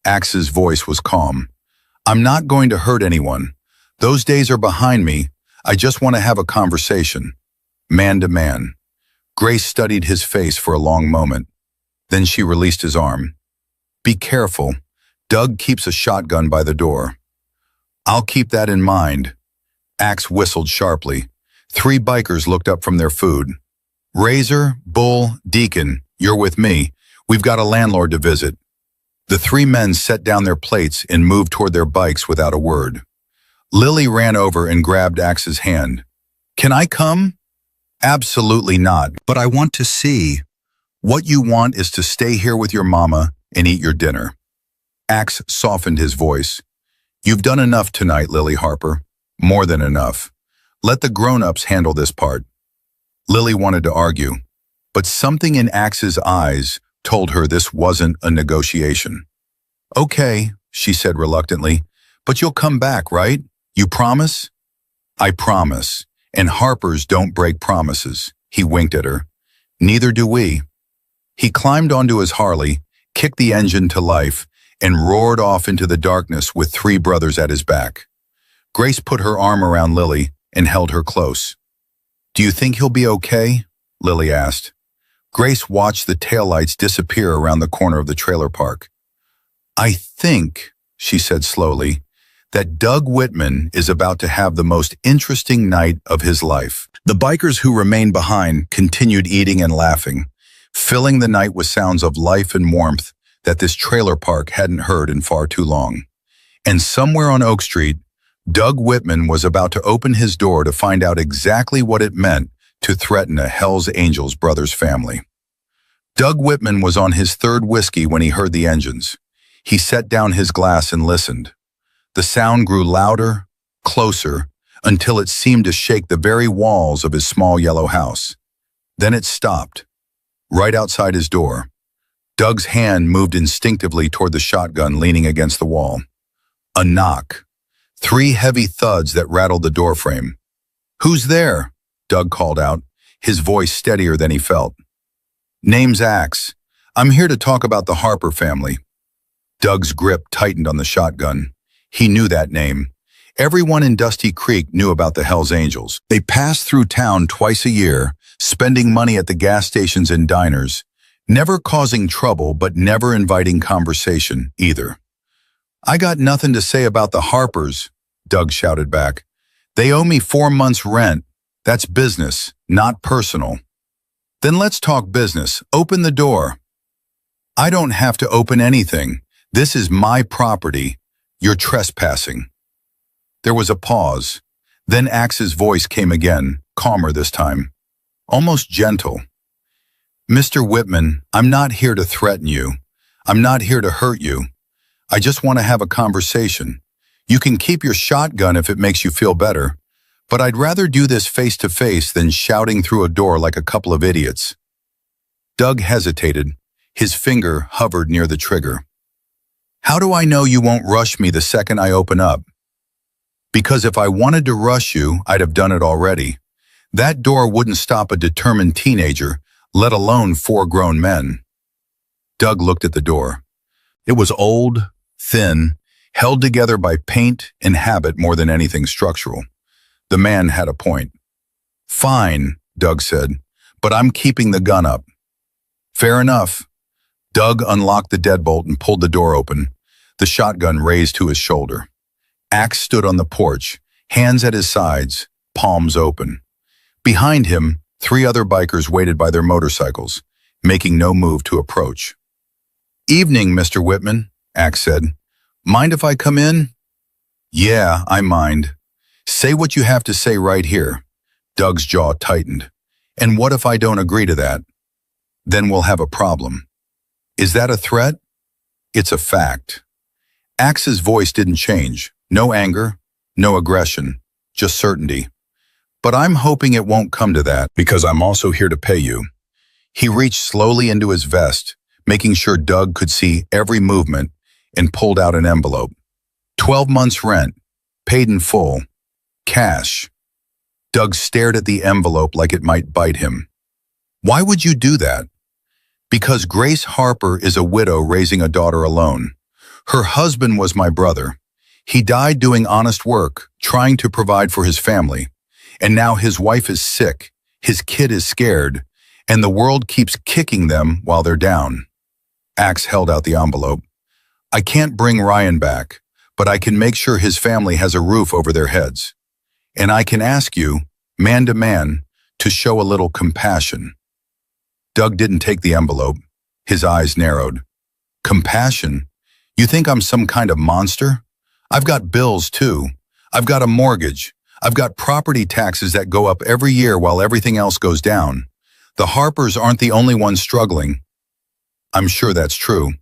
Axe's voice was calm. I'm not going to hurt anyone. Those days are behind me. I just want to have a conversation. Man to man. Grace studied his face for a long moment. Then she released his arm. Be careful. Doug keeps a shotgun by the door. I'll keep that in mind. Axe whistled sharply. 3 bikers looked up from their food. Razor, Bull, Deacon, you're with me. We've got a landlord to visit. The 3 men set down their plates and moved toward their bikes without a word. Lily ran over and grabbed Axe's hand. Can I come? Absolutely not, but I want to see. What you want is to stay here with your mama and eat your dinner. Axe softened his voice. You've done enough tonight, Lily Harper. More than enough. Let the grown-ups handle this part. Lily wanted to argue, but something in Axe's eyes told her this wasn't a negotiation. Okay, she said reluctantly, but you'll come back, right? You promise? I promise, and Harpers don't break promises. He winked at her. Neither do we. He climbed onto his Harley, kicked the engine to life, and roared off into the darkness with 3 brothers at his back. Grace put her arm around Lily and held her close. Do you think he'll be okay? Lily asked. Grace watched the taillights disappear around the corner of the trailer park. I think, she said slowly, that Doug Whitman is about to have the most interesting night of his life. The bikers who remained behind continued eating and laughing, filling the night with sounds of life and warmth that this trailer park hadn't heard in far too long. And somewhere on Oak Street, Doug Whitman was about to open his door to find out exactly what it meant to threaten a Hells Angels brothers family. Doug Whitman was on his 3rd whiskey when he heard the engines. He set down his glass and listened. The sound grew louder, closer, until it seemed to shake the very walls of his small yellow house. Then it stopped, right outside his door. Doug's hand moved instinctively toward the shotgun leaning against the wall. A knock. 3 heavy thuds that rattled the doorframe. Who's there? Doug called out, his voice steadier than he felt. Name's Axe. I'm here to talk about the Harper family. Doug's grip tightened on the shotgun. He knew that name. Everyone in Dusty Creek knew about the Hells Angels. They passed through town twice a year, spending money at the gas stations and diners, never causing trouble but never inviting conversation either. I got nothing to say about the Harpers, Doug shouted back. They owe me 4 months' rent. That's business, not personal. Then let's talk business. Open the door. I don't have to open anything. This is my property. You're trespassing. There was a pause. Then Axe's voice came again, calmer this time, almost gentle. Mr. Whitman, I'm not here to threaten you. I'm not here to hurt you. I just want to have a conversation. You can keep your shotgun if it makes you feel better, but I'd rather do this face to face than shouting through a door like a couple of idiots. Doug hesitated. His finger hovered near the trigger. How do I know you won't rush me the second I open up? Because if I wanted to rush you, I'd have done it already. That door wouldn't stop a determined teenager, let alone 4 grown men. Doug looked at the door. It was old, thin, held together by paint and habit more than anything structural. The man had a point. Fine, Doug said, but I'm keeping the gun up. Fair enough. Doug unlocked the deadbolt and pulled the door open, the shotgun raised to his shoulder. Axe stood on the porch, hands at his sides, palms open. Behind him, 3 other bikers waited by their motorcycles, making no move to approach. Evening, Mr. Whitman, Axe said. Mind if I come in? Yeah, I mind. Say what you have to say right here. Doug's jaw tightened. And what if I don't agree to that? Then we'll have a problem. Is that a threat? It's a fact. Axe's voice didn't change. No anger, no aggression, just certainty. But I'm hoping it won't come to that because I'm also here to pay you. He reached slowly into his vest, making sure Doug could see every movement, and pulled out an envelope. 12 months' rent, paid in full, cash. Doug stared at the envelope like it might bite him. Why would you do that? Because Grace Harper is a widow raising a daughter alone. Her husband was my brother. He died doing honest work, trying to provide for his family. And now his wife is sick, his kid is scared, and the world keeps kicking them while they're down. Axe held out the envelope. I can't bring Ryan back, but I can make sure his family has a roof over their heads. And I can ask you, man to man, to show a little compassion. Doug didn't take the envelope. His eyes narrowed. Compassion? You think I'm some kind of monster? I've got bills too. I've got a mortgage. I've got property taxes that go up every year while everything else goes down. The Harpers aren't the only ones struggling. I'm sure that's true.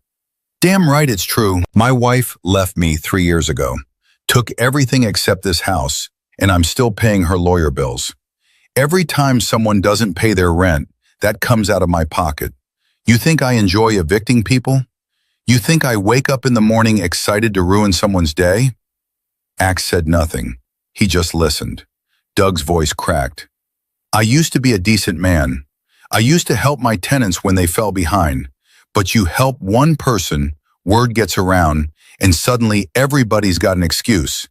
Damn right it's true. My wife left me 3 years ago, took everything except this house, and I'm still paying her lawyer bills. Every time someone doesn't pay their rent, that comes out of my pocket. You think I enjoy evicting people? You think I wake up in the morning excited to ruin someone's day? Axe said nothing. He just listened. Doug's voice cracked. I used to be a decent man. I used to help my tenants when they fell behind. But you help one person, word gets around, and suddenly everybody's got an excuse.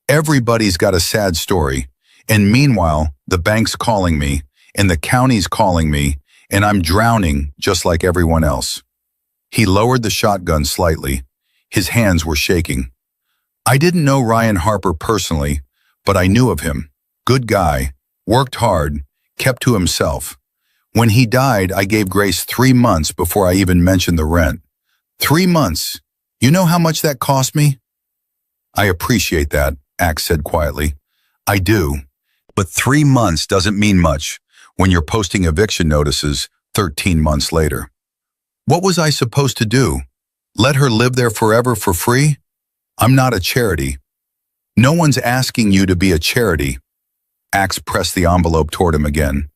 Everybody's got a sad story. And meanwhile, the bank's calling me, and the county's calling me, and I'm drowning just like everyone else. He lowered the shotgun slightly. His hands were shaking. I didn't know Ryan Harper personally, but I knew of him. Good guy, worked hard, kept to himself. When he died, I gave Grace 3 months before I even mentioned the rent. 3 months. You know how much that cost me? I appreciate that, Axe said quietly. I do. But 3 months doesn't mean much when you're posting eviction notices 13 months later. What was I supposed to do? Let her live there forever for free? I'm not a charity. No one's asking you to be a charity. Axe pressed the envelope toward him again.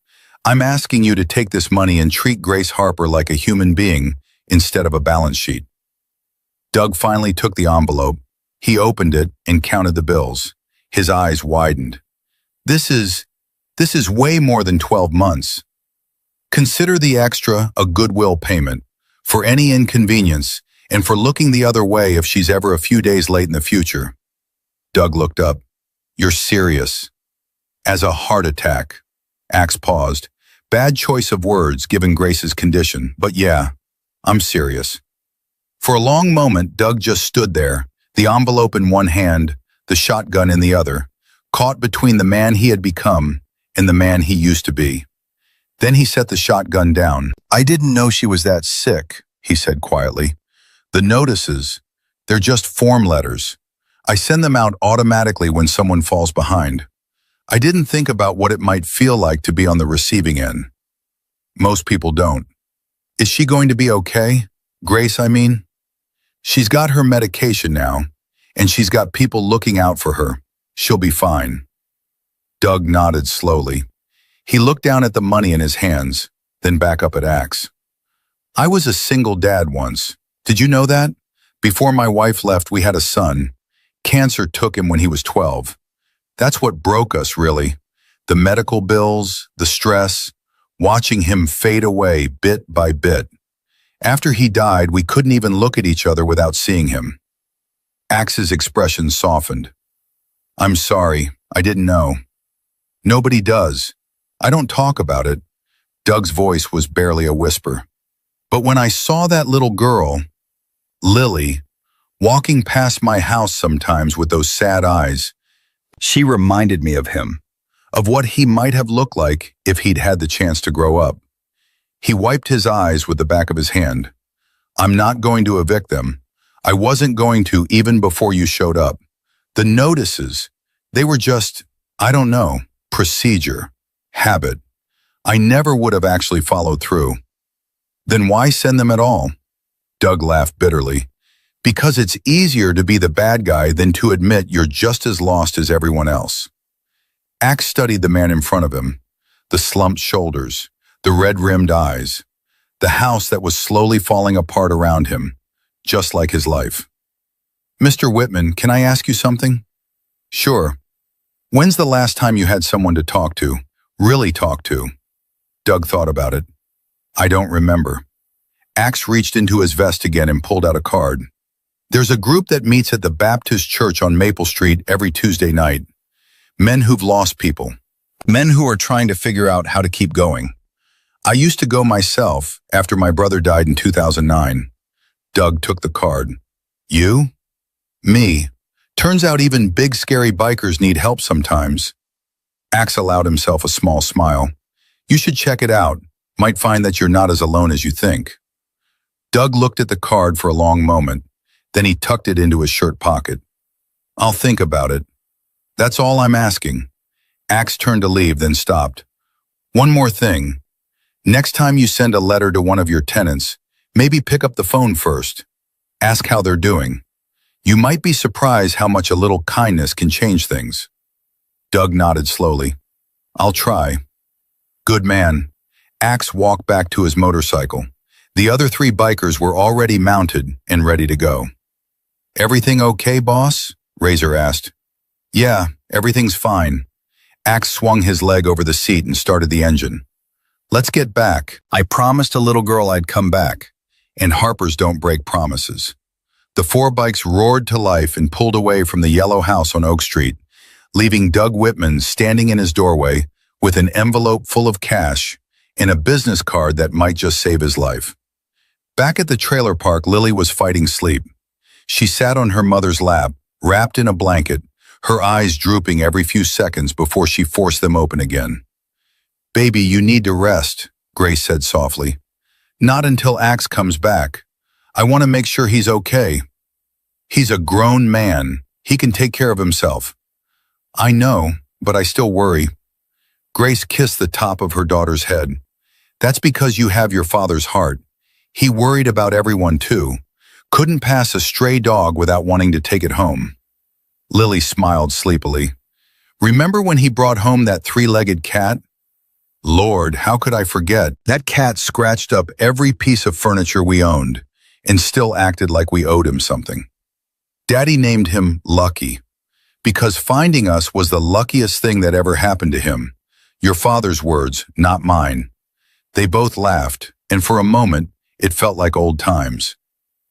I'm asking you to take this money and treat Grace Harper like a human being instead of a balance sheet. Doug finally took the envelope. He opened it and counted the bills. His eyes widened. This is way more than 12 months. Consider the extra a goodwill payment for any inconvenience and for looking the other way if she's ever a few days late in the future. Doug looked up. You're serious. As a heart attack. Axe paused. Bad choice of words given Grace's condition, but yeah, I'm serious. For a long moment, Doug just stood there, the envelope in one hand, the shotgun in the other, caught between the man he had become and the man he used to be. Then he set the shotgun down. I didn't know she was that sick, he said quietly. The notices, they're just form letters. I send them out automatically when someone falls behind. I didn't think about what it might feel like to be on the receiving end. Most people don't. Is she going to be okay? Grace, I mean? She's got her medication now, and she's got people looking out for her. She'll be fine. Doug nodded slowly. He looked down at the money in his hands, then back up at Axe. I was a single dad once. Did you know that? Before my wife left, we had a son. Cancer took him when he was 12. That's what broke us, really. The medical bills, the stress, watching him fade away bit by bit. After he died, we couldn't even look at each other without seeing him. Axe's expression softened. I'm sorry, I didn't know. Nobody does. I don't talk about it. Doug's voice was barely a whisper. But when I saw that little girl, Lily, walking past my house sometimes with those sad eyes, she reminded me of him, of what he might have looked like if he'd had the chance to grow up. He wiped his eyes with the back of his hand. I'm not going to evict them. I wasn't going to even before you showed up. The notices, they were just, I don't know, procedure. Habit. I never would have actually followed through. Then why send them at all? Doug laughed bitterly. Because it's easier to be the bad guy than to admit you're just as lost as everyone else. Axe studied the man in front of him, the slumped shoulders, the red-rimmed eyes, the house that was slowly falling apart around him, just like his life. Mr. Whitman, can I ask you something? Sure. When's the last time you had someone to talk to, really talk to? Doug thought about it. I don't remember. Axe reached into his vest again and pulled out a card. There's a group that meets at the Baptist Church on Maple Street every Tuesday night. Men who've lost people. Men who are trying to figure out how to keep going. I used to go myself after my brother died in 2009. Doug took the card. You? Me. Turns out even big scary bikers need help sometimes. Axe allowed himself a small smile. You should check it out. Might find that you're not as alone as you think. Doug looked at the card for a long moment. Then he tucked it into his shirt pocket. I'll think about it. That's all I'm asking. Axe turned to leave, then stopped. One more thing. Next time you send a letter to one of your tenants, maybe pick up the phone first. Ask how they're doing. You might be surprised how much a little kindness can change things. Doug nodded slowly. I'll try. Good man. Axe walked back to his motorcycle. The other 3 bikers were already mounted and ready to go. Everything okay, boss? Razor asked. Yeah, everything's fine. Axe swung his leg over the seat and started the engine. Let's get back. I promised a little girl I'd come back, and Harpers don't break promises. The 4 bikes roared to life and pulled away from the yellow house on Oak Street, leaving Doug Whitman standing in his doorway with an envelope full of cash and a business card that might just save his life. Back at the trailer park, Lily was fighting sleep. She sat on her mother's lap, wrapped in a blanket, her eyes drooping every few seconds before she forced them open again. Baby, you need to rest, Grace said softly. Not until Axe comes back. I want to make sure he's okay. He's a grown man. He can take care of himself. I know, but I still worry. Grace kissed the top of her daughter's head. That's because you have your father's heart. He worried about everyone too. Couldn't pass a stray dog without wanting to take it home. Lily smiled sleepily. Remember when he brought home that 3-legged cat? Lord, how could I forget? That cat scratched up every piece of furniture we owned and still acted like we owed him something. Daddy named him Lucky because finding us was the luckiest thing that ever happened to him. Your father's words, not mine. They both laughed, and for a moment, it felt like old times.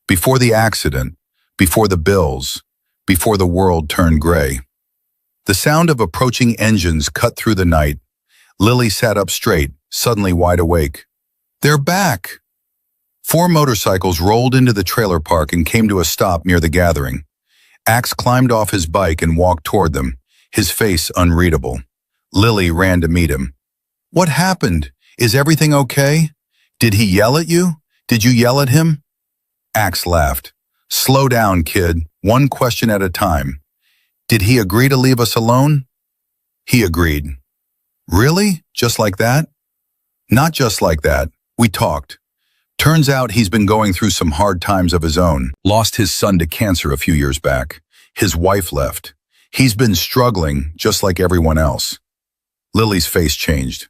Before the accident, before the bills, before the world turned gray. The sound of approaching engines cut through the night. Lily sat up straight, suddenly wide awake. They're back! 4 motorcycles rolled into the trailer park and came to a stop near the gathering. Axe climbed off his bike and walked toward them, his face unreadable. Lily ran to meet him. What happened? Is everything okay? Did he yell at you? Did you yell at him? Axe laughed. Slow down, kid. One question at a time. Did he agree to leave us alone? He agreed. Really? Just like that? Not just like that. We talked. Turns out he's been going through some hard times of his own. Lost his son to cancer a few years back. His wife left. He's been struggling just like everyone else. Lily's face changed.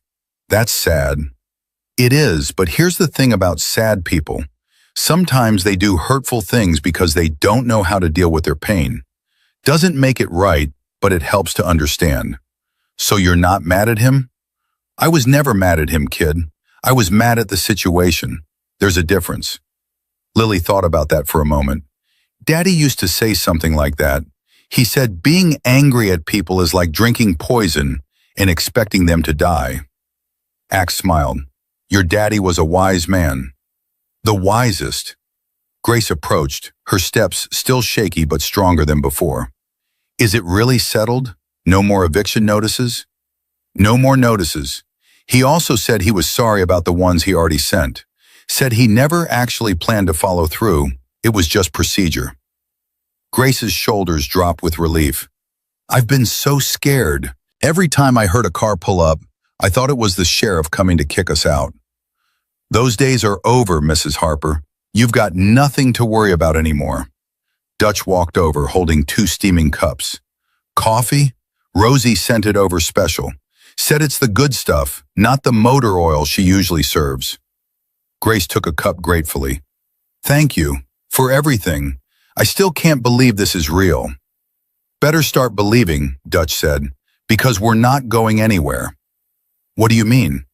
That's sad. It is, but here's the thing about sad people. Sometimes they do hurtful things because they don't know how to deal with their pain. Doesn't make it right, but it helps to understand. So you're not mad at him? I was never mad at him, kid. I was mad at the situation. There's a difference. Lily thought about that for a moment. Daddy used to say something like that. He said being angry at people is like drinking poison and expecting them to die. Axe smiled. Your daddy was a wise man. The wisest. Grace approached, her steps still shaky but stronger than before. Is it really settled? No more eviction notices? No more notices. He also said he was sorry about the ones he already sent. Said he never actually planned to follow through. It was just procedure. Grace's shoulders dropped with relief. I've been so scared. Every time I heard a car pull up, I thought it was the sheriff coming to kick us out. Those days are over, Mrs. Harper. You've got nothing to worry about anymore. Dutch walked over, holding 2 steaming cups. Coffee? Rosie sent it over special. Said it's the good stuff, not the motor oil she usually serves. Grace took a cup gratefully. Thank you. For everything. I still can't believe this is real. Better start believing, Dutch said, because we're not going anywhere. What do you mean?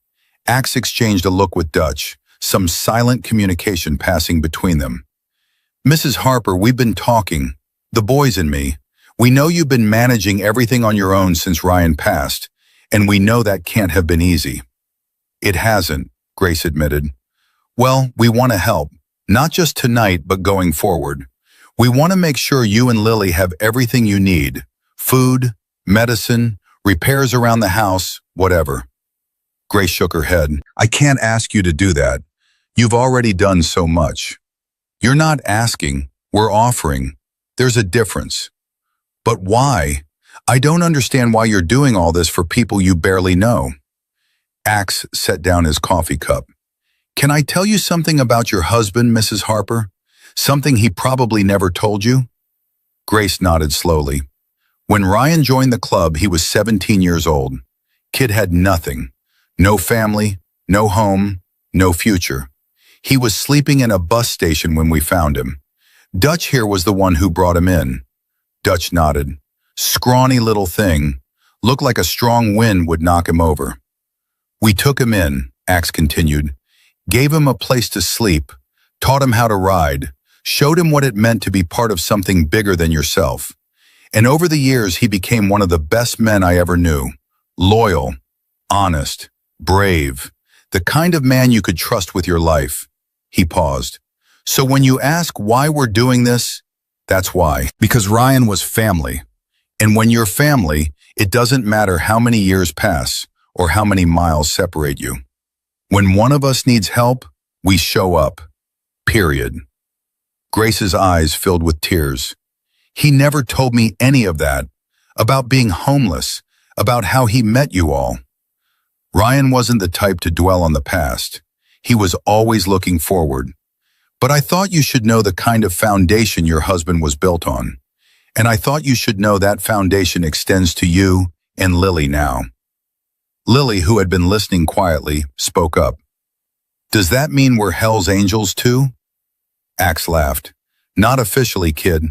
Axe exchanged a look with Dutch, some silent communication passing between them. Mrs. Harper, we've been talking, the boys and me. We know you've been managing everything on your own since Ryan passed, and we know that can't have been easy. It hasn't, Grace admitted. Well, we want to help, not just tonight, but going forward. We want to make sure you and Lily have everything you need. Food, medicine, repairs around the house, whatever. Grace shook her head. I can't ask you to do that. You've already done so much. You're not asking, we're offering. There's a difference. But why? I don't understand why you're doing all this for people you barely know. Axe set down his coffee cup. Can I tell you something about your husband, Mrs. Harper? Something he probably never told you? Grace nodded slowly. When Ryan joined the club, he was 17 years old. Kid had nothing. No family, no home, no future. He was sleeping in a bus station when we found him. Dutch here was the one who brought him in. Dutch nodded. Scrawny little thing. Looked like a strong wind would knock him over. We took him in, Axe continued. Gave him a place to sleep. Taught him how to ride. Showed him what it meant to be part of something bigger than yourself. And over the years, he became one of the best men I ever knew. Loyal, honest, brave, the kind of man you could trust with your life. He paused. So when you ask why we're doing this, that's why. Because Ryan was family. And when you're family, it doesn't matter how many years pass or how many miles separate you. When one of us needs help, we show up. Period. Grace's eyes filled with tears. He never told me any of that. About being homeless. About how he met you all. Ryan wasn't the type to dwell on the past. He was always looking forward. But I thought you should know the kind of foundation your husband was built on. And I thought you should know that foundation extends to you and Lily now. Lily, who had been listening quietly, spoke up. Does that mean we're Hell's Angels too? Axe laughed. Not officially, kid,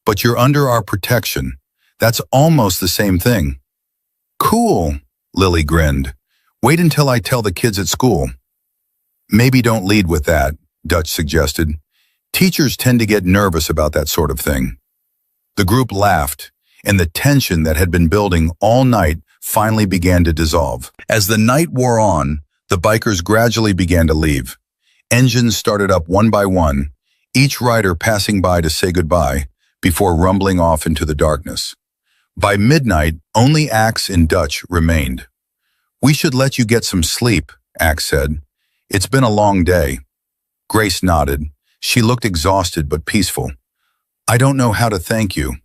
but you're under our protection. That's almost the same thing. Cool, Lily grinned. Wait until I tell the kids at school. Maybe don't lead with that, Dutch suggested. Teachers tend to get nervous about that sort of thing. The group laughed, and the tension that had been building all night finally began to dissolve. As the night wore on, the bikers gradually began to leave. Engines started up one by one, each rider passing by to say goodbye before rumbling off into the darkness. By midnight, only Axe and Dutch remained. We should let you get some sleep, Axe said. It's been a long day. Grace nodded. She looked exhausted but peaceful. I don't know how to thank you.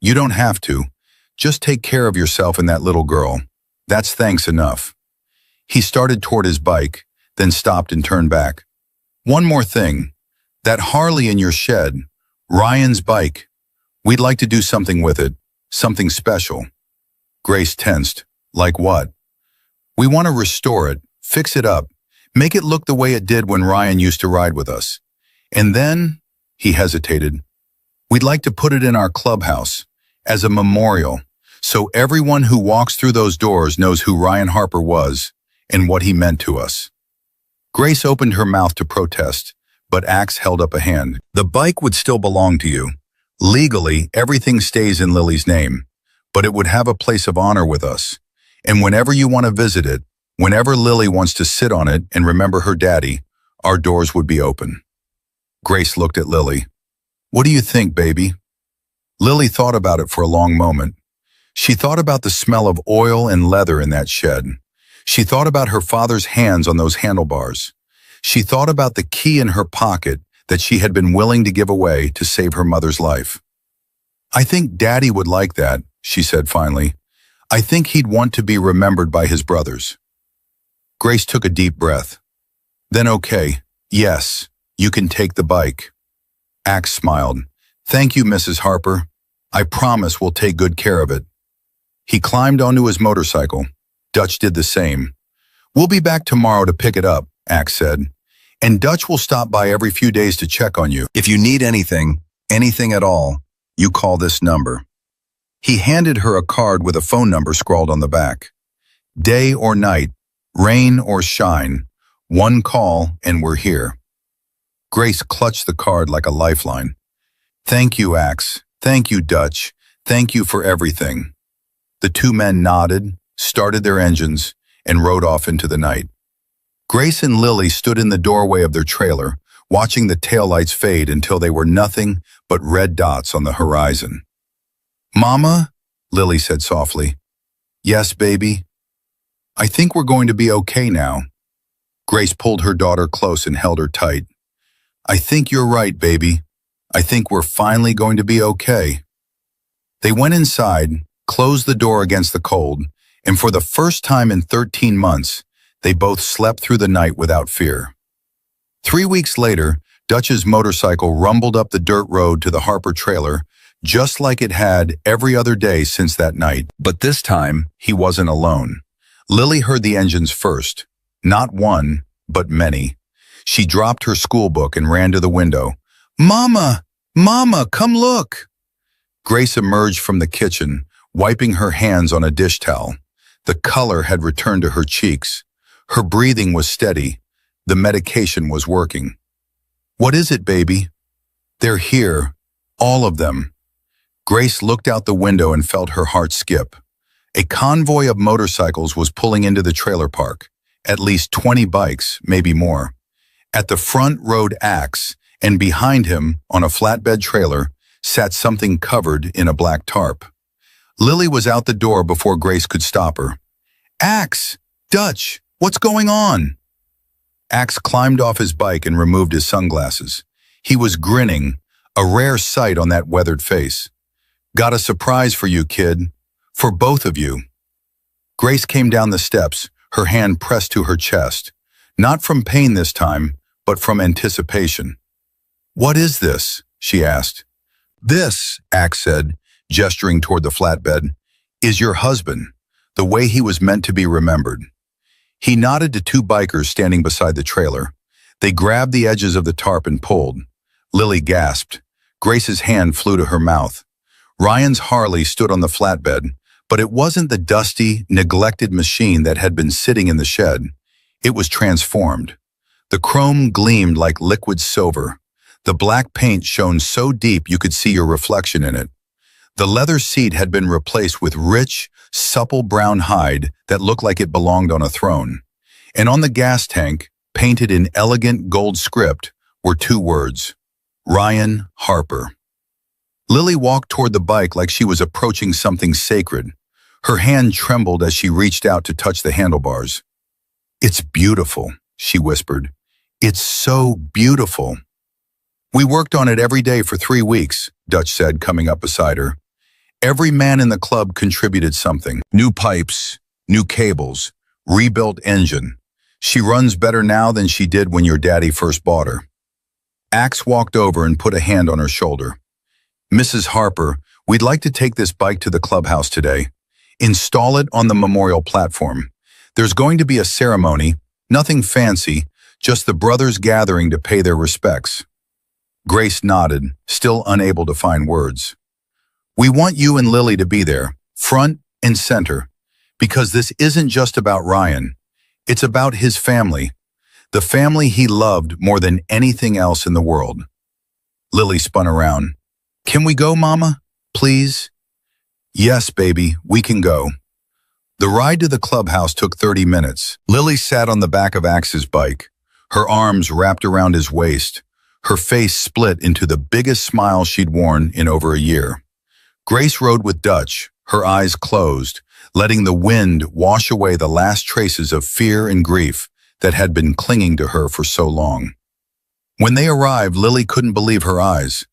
You don't have to. Just take care of yourself and that little girl. That's thanks enough. He started toward his bike, then stopped and turned back. One more thing. That Harley in your shed, Ryan's bike. We'd like to do something with it, something special. Grace tensed. Like what? We want to restore it, fix it up, make it look the way it did when Ryan used to ride with us. And then, he hesitated, we'd like to put it in our clubhouse, as a memorial, so everyone who walks through those doors knows who Ryan Harper was and what he meant to us. Grace opened her mouth to protest, but Axe held up a hand. The bike would still belong to you. Legally, everything stays in Lily's name, but it would have a place of honor with us. And whenever you want to visit it, whenever Lily wants to sit on it and remember her daddy, our doors would be open. Grace looked at Lily. What do you think, baby? Lily thought about it for a long moment. She thought about the smell of oil and leather in that shed. She thought about her father's hands on those handlebars. She thought about the key in her pocket that she had been willing to give away to save her mother's life. I think Daddy would like that, she said finally. I think he'd want to be remembered by his brothers. Grace took a deep breath. Then okay, yes, you can take the bike. Axe smiled. Thank you, Mrs. Harper. I promise we'll take good care of it. He climbed onto his motorcycle. Dutch did the same. We'll be back tomorrow to pick it up, Axe said. And Dutch will stop by every few days to check on you. If you need anything at all, you call this number. He handed her a card with a phone number scrawled on the back. Day or night, rain or shine, one call and we're here. Grace clutched the card like a lifeline. Thank you, Axe. Thank you, Dutch. Thank you for everything. The two men nodded, started their engines, and rode off into the night. Grace and Lily stood in the doorway of their trailer, watching the taillights fade until they were nothing but red dots on the horizon. Mama, Lily said softly. Yes, baby. I think we're going to be okay now. Grace pulled her daughter close and held her tight. I think you're right, baby. I think we're finally going to be okay. They went inside, closed the door against the cold, and for the first time in 13 months, they both slept through the night without fear. 3 weeks later, Dutch's motorcycle rumbled up the dirt road to the Harper trailer, just like it had every other day since that night. But this time, he wasn't alone. Lily heard the engines first. Not one, but many. She dropped her school book and ran to the window. Mama! Mama, come look! Grace emerged from the kitchen, wiping her hands on a dish towel. The color had returned to her cheeks. Her breathing was steady. The medication was working. What is it, baby? They're here. All of them. Grace looked out the window and felt her heart skip. A convoy of motorcycles was pulling into the trailer park. At least 20 bikes, maybe more. At the front rode Axe, and behind him, on a flatbed trailer, sat something covered in a black tarp. Lily was out the door before Grace could stop her. Axe! Dutch! What's going on? Axe climbed off his bike and removed his sunglasses. He was grinning, a rare sight on that weathered face. Got a surprise for you, kid. For both of you. Grace came down the steps, her hand pressed to her chest. Not from pain this time, but from anticipation. What is this? She asked. This, Axe said, gesturing toward the flatbed, is your husband, the way he was meant to be remembered. He nodded to two bikers standing beside the trailer. They grabbed the edges of the tarp and pulled. Lily gasped. Grace's hand flew to her mouth. Ryan's Harley stood on the flatbed, but it wasn't the dusty, neglected machine that had been sitting in the shed. It was transformed. The chrome gleamed like liquid silver. The black paint shone so deep you could see your reflection in it. The leather seat had been replaced with rich, supple brown hide that looked like it belonged on a throne. And on the gas tank, painted in elegant gold script, were two words, Ryan Harper. Lily walked toward the bike like she was approaching something sacred. Her hand trembled as she reached out to touch the handlebars. It's beautiful, she whispered. It's so beautiful. We worked on it every day for 3 weeks, Dutch said, coming up beside her. Every man in the club contributed something. New pipes, new cables, rebuilt engine. She runs better now than she did when your daddy first bought her. Axe walked over and put a hand on her shoulder. Mrs. Harper, we'd like to take this bike to the clubhouse today. Install it on the memorial platform. There's going to be a ceremony, nothing fancy, just the brothers gathering to pay their respects. Grace nodded, still unable to find words. We want you and Lily to be there, front and center, because this isn't just about Ryan. It's about his family, the family he loved more than anything else in the world. Lily spun around. Can we go, Mama? Please? Yes, baby, we can go. The ride to the clubhouse took 30 minutes. Lily sat on the back of Axe's bike, her arms wrapped around his waist, her face split into the biggest smile she'd worn in over a year. Grace rode with Dutch, her eyes closed, letting the wind wash away the last traces of fear and grief that had been clinging to her for so long. When they arrived, Lily couldn't believe her eyes.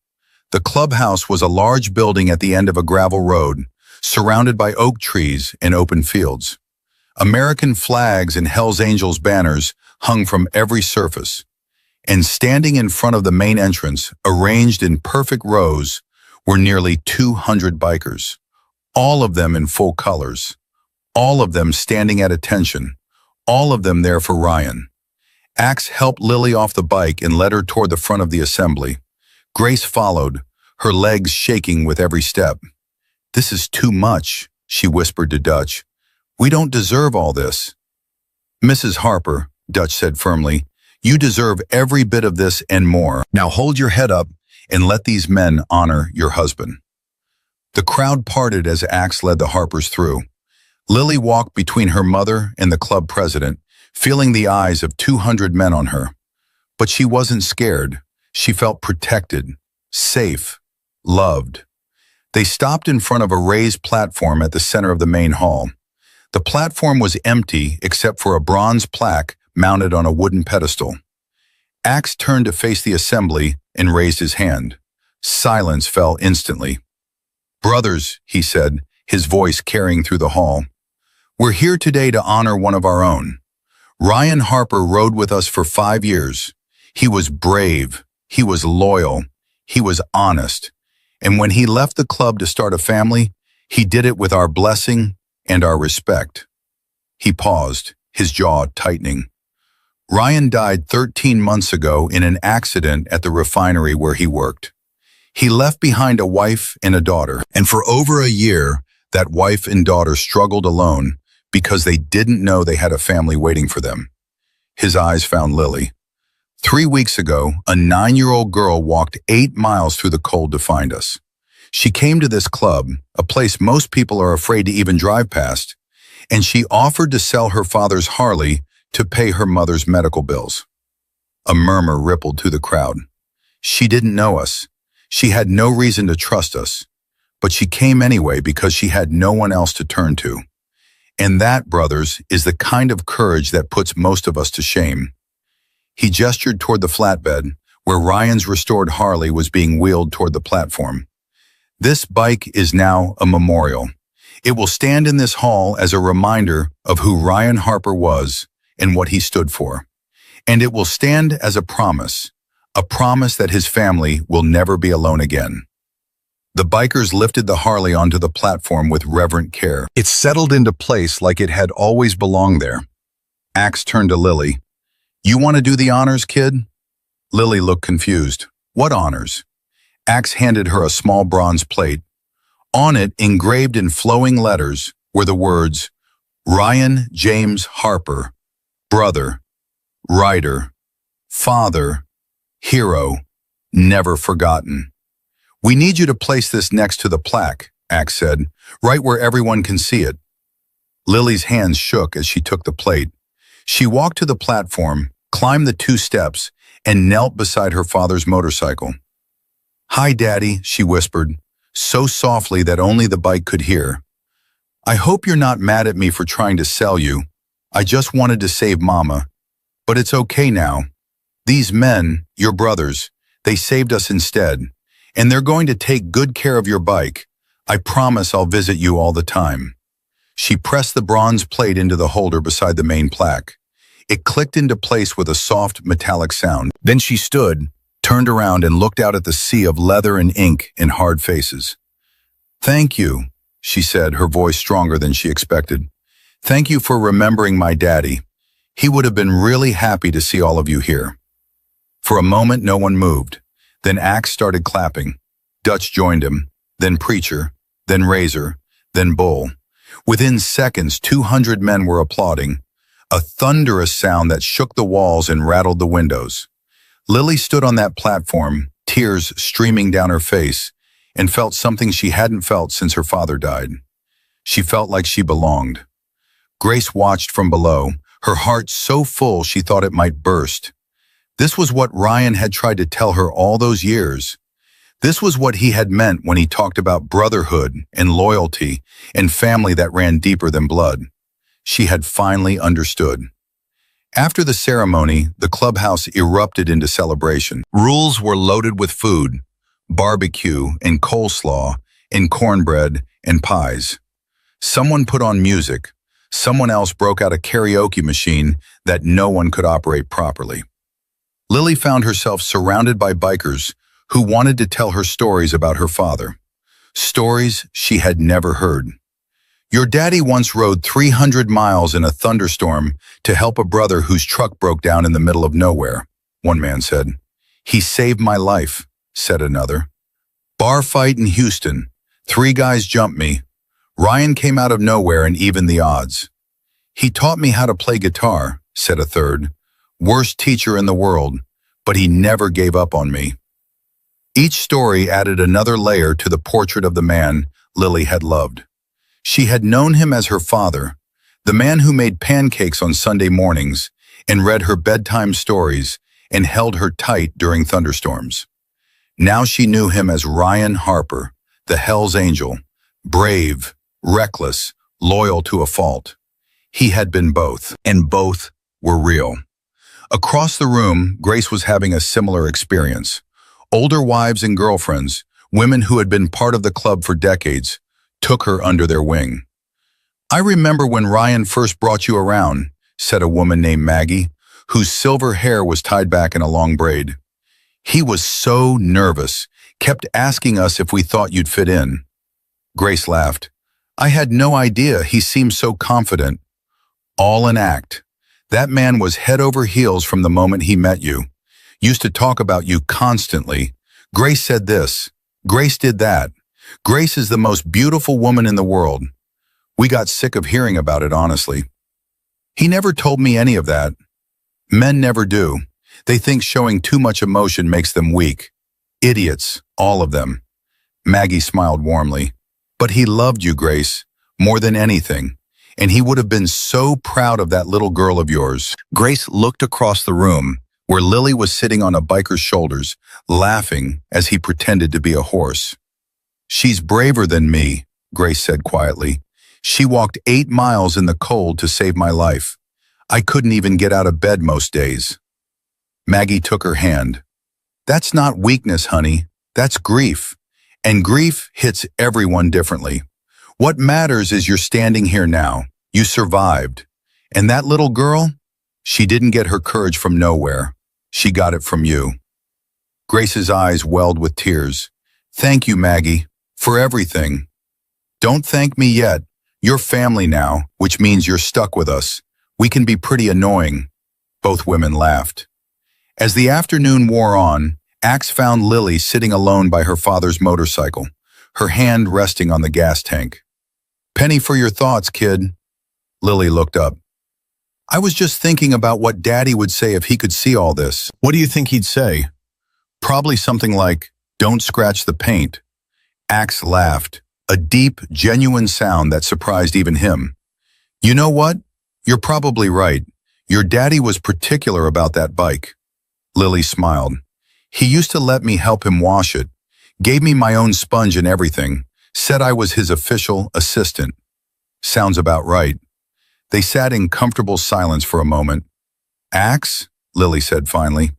The clubhouse was a large building at the end of a gravel road, surrounded by oak trees and open fields. American flags and Hell's Angels banners hung from every surface. And standing in front of the main entrance, arranged in perfect rows, were nearly 200 bikers, all of them in full colors, all of them standing at attention, all of them there for Ryan. Axe helped Lily off the bike and led her toward the front of the assembly. Grace followed, her legs shaking with every step. "This is too much," she whispered to Dutch. "We don't deserve all this." "Mrs. Harper," Dutch said firmly, "you deserve every bit of this and more. Now hold your head up and let these men honor your husband." The crowd parted as Axe led the Harpers through. Lily walked between her mother and the club president, feeling the eyes of 200 men on her. But she wasn't scared. She felt protected, safe, loved. They stopped in front of a raised platform at the center of the main hall. The platform was empty except for a bronze plaque mounted on a wooden pedestal. Axe turned to face the assembly and raised his hand. Silence fell instantly. "Brothers," he said, his voice carrying through the hall, "we're here today to honor one of our own. Ryan Harper rode with us for 5 years. He was brave, he was loyal, he was honest. And when he left the club to start a family, he did it with our blessing and our respect." He paused, his jaw tightening. Ryan died 13 months ago in an accident at the refinery where he worked. He left behind a wife and a daughter, and for over a year, that wife and daughter struggled alone because they didn't know they had a family waiting for them. His eyes found Lily. 3 weeks ago, a 9-year-old girl walked 8 miles through the cold to find us. She came to this club, a place most people are afraid to even drive past, and she offered to sell her father's Harley to pay her mother's medical bills. A murmur rippled through the crowd. She didn't know us. She had no reason to trust us, but she came anyway because she had no one else to turn to. And that, brothers, is the kind of courage that puts most of us to shame. He gestured toward the flatbed, where Ryan's restored Harley was being wheeled toward the platform. "This bike is now a memorial. It will stand in this hall as a reminder of who Ryan Harper was and what he stood for. And it will stand as a promise that his family will never be alone again." The bikers lifted the Harley onto the platform with reverent care. It settled into place like it had always belonged there. Axe turned to Lily. "You want to do the honors, kid?" Lily looked confused. "What honors?" Axe handed her a small bronze plate. On it, engraved in flowing letters, were the words, "Ryan James Harper, brother, writer, father, hero, never forgotten." "We need you to place this next to the plaque," Axe said, "right where everyone can see it." Lily's hands shook as she took the plate. She walked to the platform, climbed the 2 steps, and knelt beside her father's motorcycle. "Hi, Daddy," she whispered, so softly that only the bike could hear. "I hope you're not mad at me for trying to sell you. I just wanted to save Mama. But it's okay now. These men, your brothers, they saved us instead. And they're going to take good care of your bike. I promise I'll visit you all the time." She pressed the bronze plate into the holder beside the main plaque. It clicked into place with a soft, metallic sound. Then she stood, turned around and looked out at the sea of leather and ink and hard faces. "Thank you," she said, her voice stronger than she expected. "Thank you for remembering my daddy. He would have been really happy to see all of you here." For a moment, no one moved. Then Axe started clapping. Dutch joined him, then Preacher, then Razor, then Bull. Within seconds, 200 men were applauding, a thunderous sound that shook the walls and rattled the windows. Lily stood on that platform, tears streaming down her face, and felt something she hadn't felt since her father died. She felt like she belonged. Grace watched from below, her heart so full she thought it might burst. This was what Ryan had tried to tell her all those years. This was what he had meant when he talked about brotherhood and loyalty and family that ran deeper than blood. She had finally understood. After the ceremony, the clubhouse erupted into celebration. Rules were loaded with food, barbecue and coleslaw and cornbread and pies. Someone put on music. Someone else broke out a karaoke machine that no one could operate properly. Lily found herself surrounded by bikers who wanted to tell her stories about her father. Stories she had never heard. Your daddy once rode 300 miles in a thunderstorm to help a brother whose truck broke down in the middle of nowhere, one man said. He saved my life, said another. Bar fight in Houston. 3 guys jumped me. Ryan came out of nowhere and evened the odds. He taught me how to play guitar, said a third. Worst teacher in the world, but he never gave up on me. Each story added another layer to the portrait of the man Lily had loved. She had known him as her father, the man who made pancakes on Sunday mornings and read her bedtime stories and held her tight during thunderstorms. Now she knew him as Ryan Harper, the Hell's Angel, brave, reckless, loyal to a fault. He had been both, and both were real. Across the room, Grace was having a similar experience. Older wives and girlfriends, women who had been part of the club for decades, took her under their wing. I remember when Ryan first brought you around, said a woman named Maggie, whose silver hair was tied back in a long braid. He was so nervous, kept asking us if we thought you'd fit in. Grace laughed. I had no idea, he seemed so confident. All an act. That man was head over heels from the moment he met you. Used to talk about you constantly. Grace said this. Grace did that. Grace is the most beautiful woman in the world. We got sick of hearing about it, honestly. He never told me any of that. Men never do. They think showing too much emotion makes them weak. Idiots, all of them. Maggie smiled warmly. But he loved you, Grace, more than anything. And he would have been so proud of that little girl of yours. Grace looked across the room, where Lily was sitting on a biker's shoulders, laughing as he pretended to be a horse. She's braver than me, Grace said quietly. She walked 8 miles in the cold to save my life. I couldn't even get out of bed most days. Maggie took her hand. That's not weakness, honey. That's grief. And grief hits everyone differently. What matters is you're standing here now. You survived. And that little girl? She didn't get her courage from nowhere. She got it from you. Grace's eyes welled with tears. Thank you, Maggie, for everything. Don't thank me yet. You're family now, which means you're stuck with us. We can be pretty annoying. Both women laughed. As the afternoon wore on, Axe found Lily sitting alone by her father's motorcycle, her hand resting on the gas tank. Penny for your thoughts, kid. Lily looked up. I was just thinking about what Daddy would say if he could see all this. What do you think he'd say? Probably something like, don't scratch the paint. Axe laughed, a deep, genuine sound that surprised even him. You know what? You're probably right. Your daddy was particular about that bike. Lily smiled. He used to let me help him wash it, gave me my own sponge and everything, said I was his official assistant. Sounds about right. They sat in comfortable silence for a moment. Axe? Lily said finally.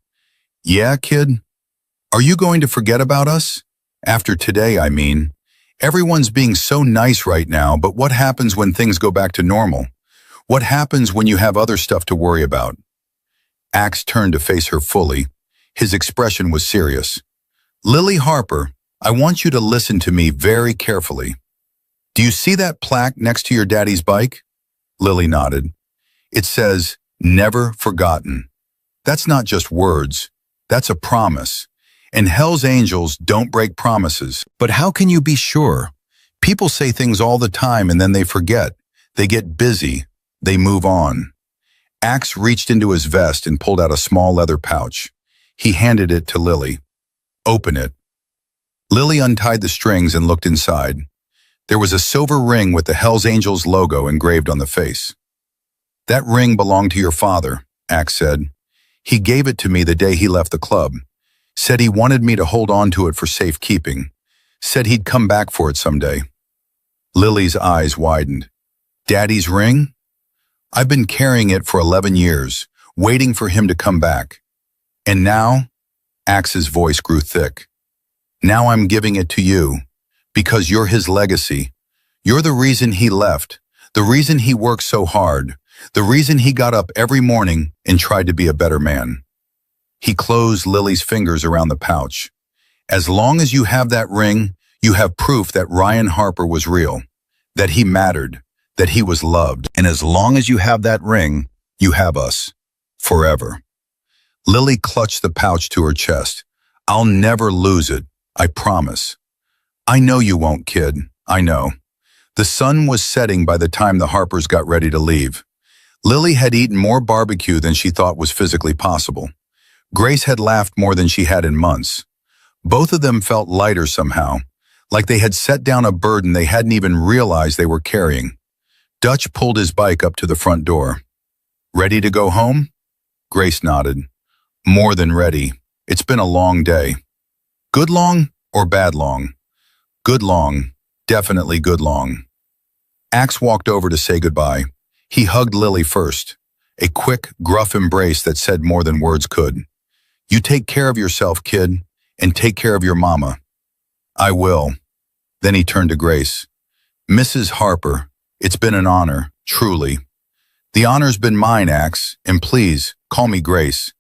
Yeah, kid? Are you going to forget about us? After today, I mean. Everyone's being so nice right now, but what happens when things go back to normal? What happens when you have other stuff to worry about? Axe turned to face her fully. His expression was serious. Lily Harper, I want you to listen to me very carefully. Do you see that plaque next to your daddy's bike? Lily nodded. It says, never forgotten. That's not just words. That's a promise. And Hell's Angels don't break promises. But how can you be sure? People say things all the time and then they forget. They get busy. They move on. Axe reached into his vest and pulled out a small leather pouch. He handed it to Lily. Open it. Lily untied the strings and looked inside. There was a silver ring with the Hell's Angels logo engraved on the face. That ring belonged to your father, Axe said. He gave it to me the day he left the club. Said he wanted me to hold on to it for safekeeping. Said he'd come back for it someday. Lily's eyes widened. Daddy's ring? I've been carrying it for 11 years, waiting for him to come back. And now, Axe's voice grew thick. Now I'm giving it to you, because you're his legacy. You're the reason he left, the reason he worked so hard, the reason he got up every morning and tried to be a better man. He closed Lily's fingers around the pouch. As long as you have that ring, you have proof that Ryan Harper was real, that he mattered, that he was loved. And as long as you have that ring, you have us. Forever. Lily clutched the pouch to her chest. I'll never lose it, I promise. I know you won't, kid. I know. The sun was setting by the time the Harpers got ready to leave. Lily had eaten more barbecue than she thought was physically possible. Grace had laughed more than she had in months. Both of them felt lighter somehow, like they had set down a burden they hadn't even realized they were carrying. Dutch pulled his bike up to the front door. Ready to go home? Grace nodded. More than ready. It's been a long day. Good long or bad long? Good long. Definitely good long. Axe walked over to say goodbye. He hugged Lily first. A quick, gruff embrace that said more than words could. You take care of yourself, kid, and take care of your mama. I will. Then he turned to Grace. Mrs. Harper, it's been an honor, truly. The honor's been mine, Axe, and please, call me Grace.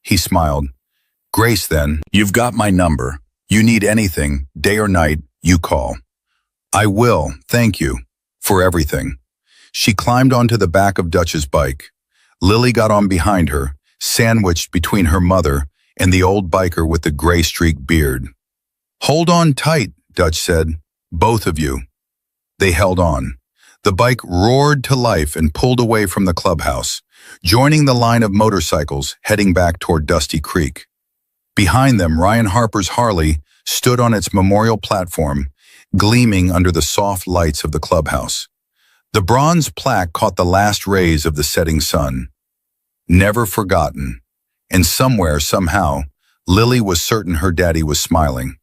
He smiled. Grace, then. You've got my number. You need anything, day or night, you call. I will, thank you, for everything. She climbed onto the back of Dutch's bike. Lily got on behind her, sandwiched between her mother and the old biker with the gray-streaked beard. Hold on tight, Dutch said. Both of you. They held on. The bike roared to life and pulled away from the clubhouse, joining the line of motorcycles heading back toward Dusty Creek. Behind them, Ryan Harper's Harley stood on its memorial platform, gleaming under the soft lights of the clubhouse. The bronze plaque caught the last rays of the setting sun. Never forgotten. And somewhere, somehow, Lily was certain her daddy was smiling.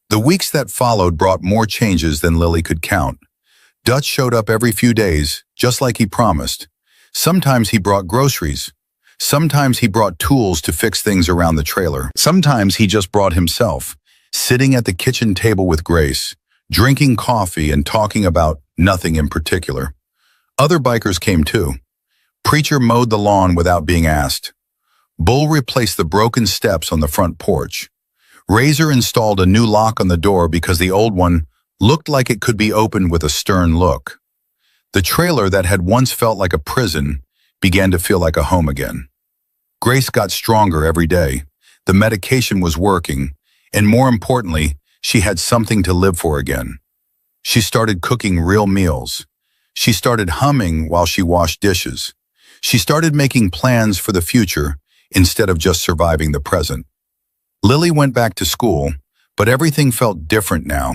The weeks that followed brought more changes than Lily could count. Dutch showed up every few days, just like he promised. Sometimes he brought groceries. Sometimes he brought tools to fix things around the trailer. Sometimes he just brought himself, sitting at the kitchen table with Grace, drinking coffee and talking about nothing in particular. Other bikers came too. Preacher mowed the lawn without being asked. Bull replaced the broken steps on the front porch. Razor installed a new lock on the door because the old one looked like it could be opened with a stern look. The trailer that had once felt like a prison began to feel like a home again. Grace got stronger every day. The medication was working, and more importantly, she had something to live for again. She started cooking real meals. She started humming while she washed dishes. She started making plans for the future instead of just surviving the present. Lily went back to school, but everything felt different now.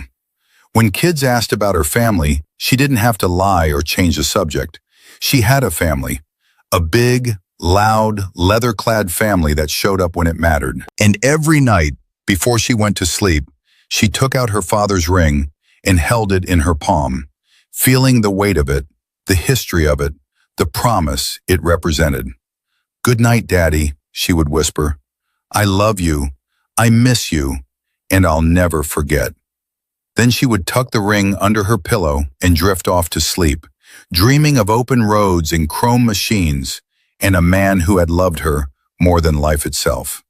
When kids asked about her family, she didn't have to lie or change the subject. She had a family, a big, loud, leather-clad family that showed up when it mattered. And every night, before she went to sleep, she took out her father's ring and held it in her palm, feeling the weight of it, the history of it, the promise it represented. "Good night, Daddy," she would whisper. "I love you, I miss you, and I'll never forget." Then she would tuck the ring under her pillow and drift off to sleep, dreaming of open roads and chrome machines and a man who had loved her more than life itself.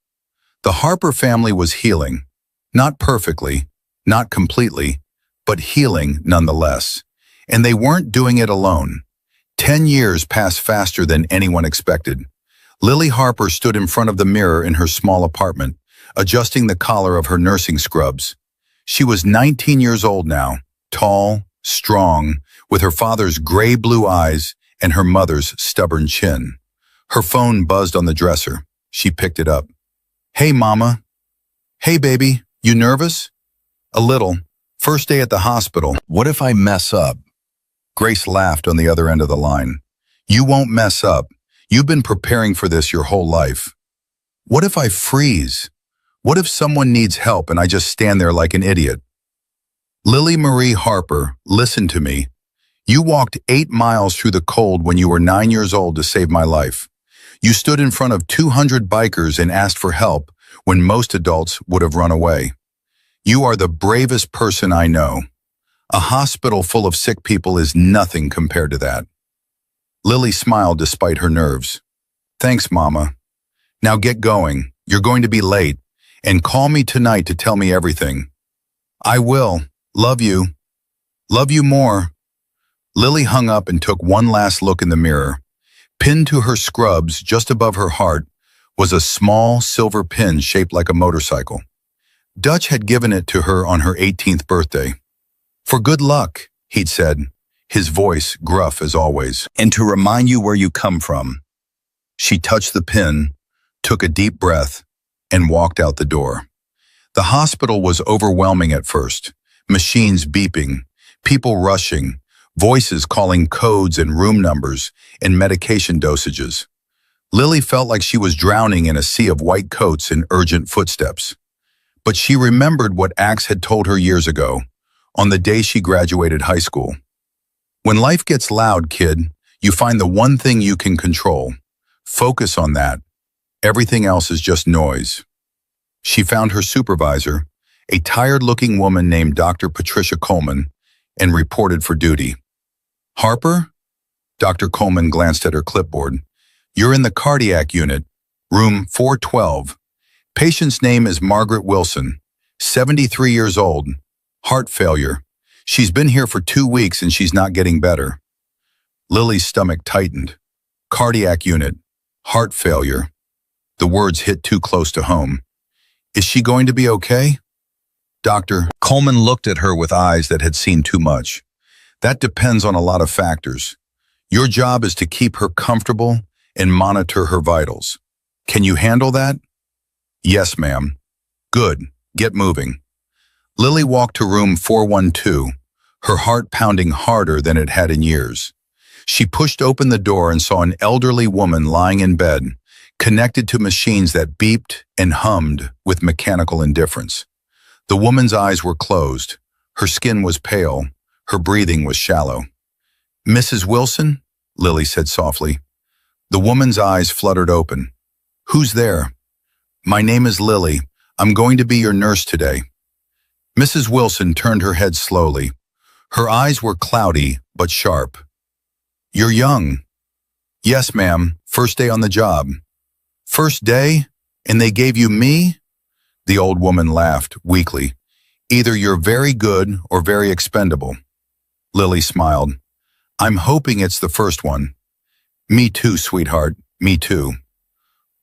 The Harper family was healing, not perfectly, not completely, but healing nonetheless. And they weren't doing it alone. 10 years passed faster than anyone expected. Lily Harper stood in front of the mirror in her small apartment, adjusting the collar of her nursing scrubs. She was 19 years old now, tall, strong, with her father's gray-blue eyes and her mother's stubborn chin. Her phone buzzed on the dresser. She picked it up. "Hey, Mama." "Hey, baby, you nervous?" "A little. First day at the hospital. What if I mess up?" Grace laughed on the other end of the line. "You won't mess up. You've been preparing for this your whole life." "What if I freeze? What if someone needs help and I just stand there like an idiot?" "Lily Marie Harper, listen to me. You walked 8 miles through the cold when you were 9 years old to save my life. You stood in front of 200 bikers and asked for help when most adults would have run away. You are the bravest person I know. A hospital full of sick people is nothing compared to that. Lily smiled despite her nerves. Thanks, Mama. Now get going. You're going to be late. And call me tonight to tell me everything. I will. Love you. Love you more. Lily hung up and took one last look in the mirror. Pinned to her scrubs just above her heart was a small silver pin shaped like a motorcycle. Dutch had given it to her on her 18th birthday. For good luck, he'd said, his voice gruff as always, and to remind you where you come from. She touched the pin, took a deep breath, and walked out the door. The hospital was overwhelming at first, machines beeping, people rushing, voices calling codes and room numbers and medication dosages. Lily felt like she was drowning in a sea of white coats and urgent footsteps. But she remembered what Axe had told her years ago, on the day she graduated high school. When life gets loud, kid, you find the one thing you can control. Focus on that. Everything else is just noise. She found her supervisor, a tired-looking woman named Dr. Patricia Coleman, and reported for duty. Harper? Dr. Coleman glanced at her clipboard. You're in the cardiac unit, room 412. Patient's name is Margaret Wilson, 73 years old, heart failure. She's been here for 2 weeks and she's not getting better. Lily's stomach tightened. Cardiac unit, heart failure. The words hit too close to home. Is she going to be okay? Dr. Coleman looked at her with eyes that had seen too much. That depends on a lot of factors. Your job is to keep her comfortable and monitor her vitals. Can you handle that? Yes, ma'am. Good. Get moving. Lily walked to room 412, her heart pounding harder than it had in years. She pushed open the door and saw an elderly woman lying in bed, connected to machines that beeped and hummed with mechanical indifference. The woman's eyes were closed. Her skin was pale. Her breathing was shallow. Mrs. Wilson? Lily said softly. The woman's eyes fluttered open. Who's there? My name is Lily. I'm going to be your nurse today. Mrs. Wilson turned her head slowly. Her eyes were cloudy but sharp. You're young. Yes, ma'am. First day on the job. First day? And they gave you me? The old woman laughed weakly. Either you're very good or very expendable. Lily smiled. I'm hoping it's the first one. Me too, sweetheart. Me too.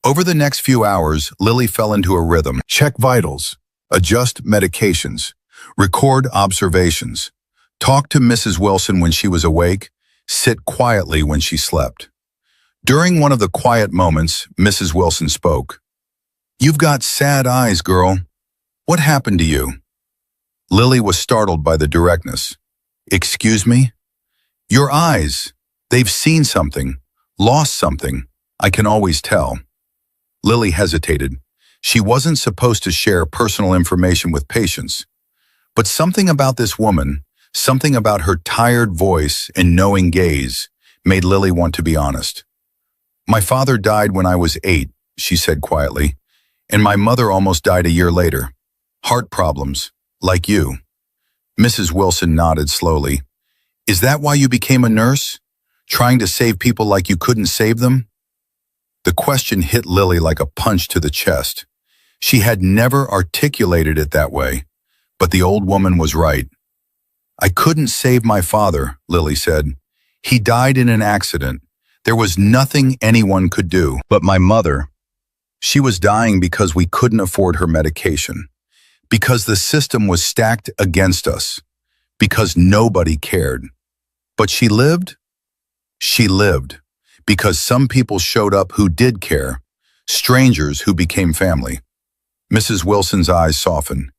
Over the next few hours, Lily fell into a rhythm. Check vitals, adjust medications, record observations, talk to Mrs. Wilson when she was awake, sit quietly when she slept. During one of the quiet moments, Mrs. Wilson spoke. You've got sad eyes, girl. What happened to you? Lily was startled by the directness. Excuse me? Your eyes. They've seen something, lost something. I can always tell. Lily hesitated. She wasn't supposed to share personal information with patients. But something about this woman, something about her tired voice and knowing gaze, made Lily want to be honest. My father died when I was 8, she said quietly, and my mother almost died a year later. Heart problems, like you. Mrs. Wilson nodded slowly. Is that why you became a nurse? Trying to save people like you couldn't save them? The question hit Lily like a punch to the chest. She had never articulated it that way, but the old woman was right. I couldn't save my father, Lily said. He died in an accident. There was nothing anyone could do. But my mother, she was dying because we couldn't afford her medication, because the system was stacked against us, because nobody cared. But she lived? She lived, because some people showed up who did care, strangers who became family. Mrs. Wilson's eyes softened.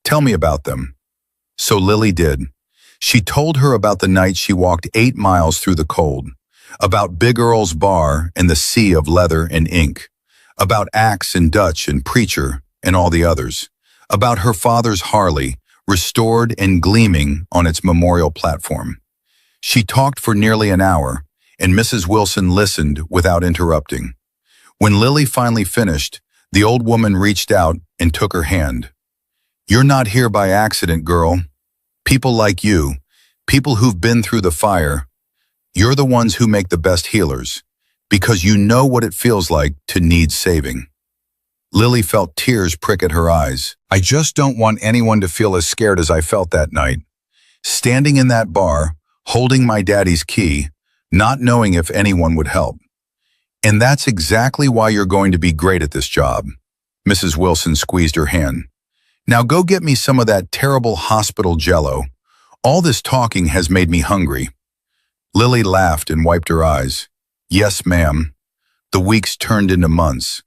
Tell me about them. So Lily did. She told her about the night she walked 8 miles through the cold, about Big Earl's bar and the sea of leather and ink, about Axe and Dutch and Preacher and all the others, about her father's Harley, restored and gleaming on its memorial platform. She talked for nearly an hour, and Mrs. Wilson listened without interrupting. When Lily finally finished, the old woman reached out and took her hand. You're not here by accident, girl. People like you, people who've been through the fire, you're the ones who make the best healers, because you know what it feels like to need saving. Lily felt tears prick at her eyes. I just don't want anyone to feel as scared as I felt that night. Standing in that bar, holding my daddy's key, not knowing if anyone would help. And that's exactly why you're going to be great at this job. Mrs. Wilson squeezed her hand. Now go get me some of that terrible hospital jello. All this talking has made me hungry. Lily laughed and wiped her eyes. Yes, ma'am. The weeks turned into months.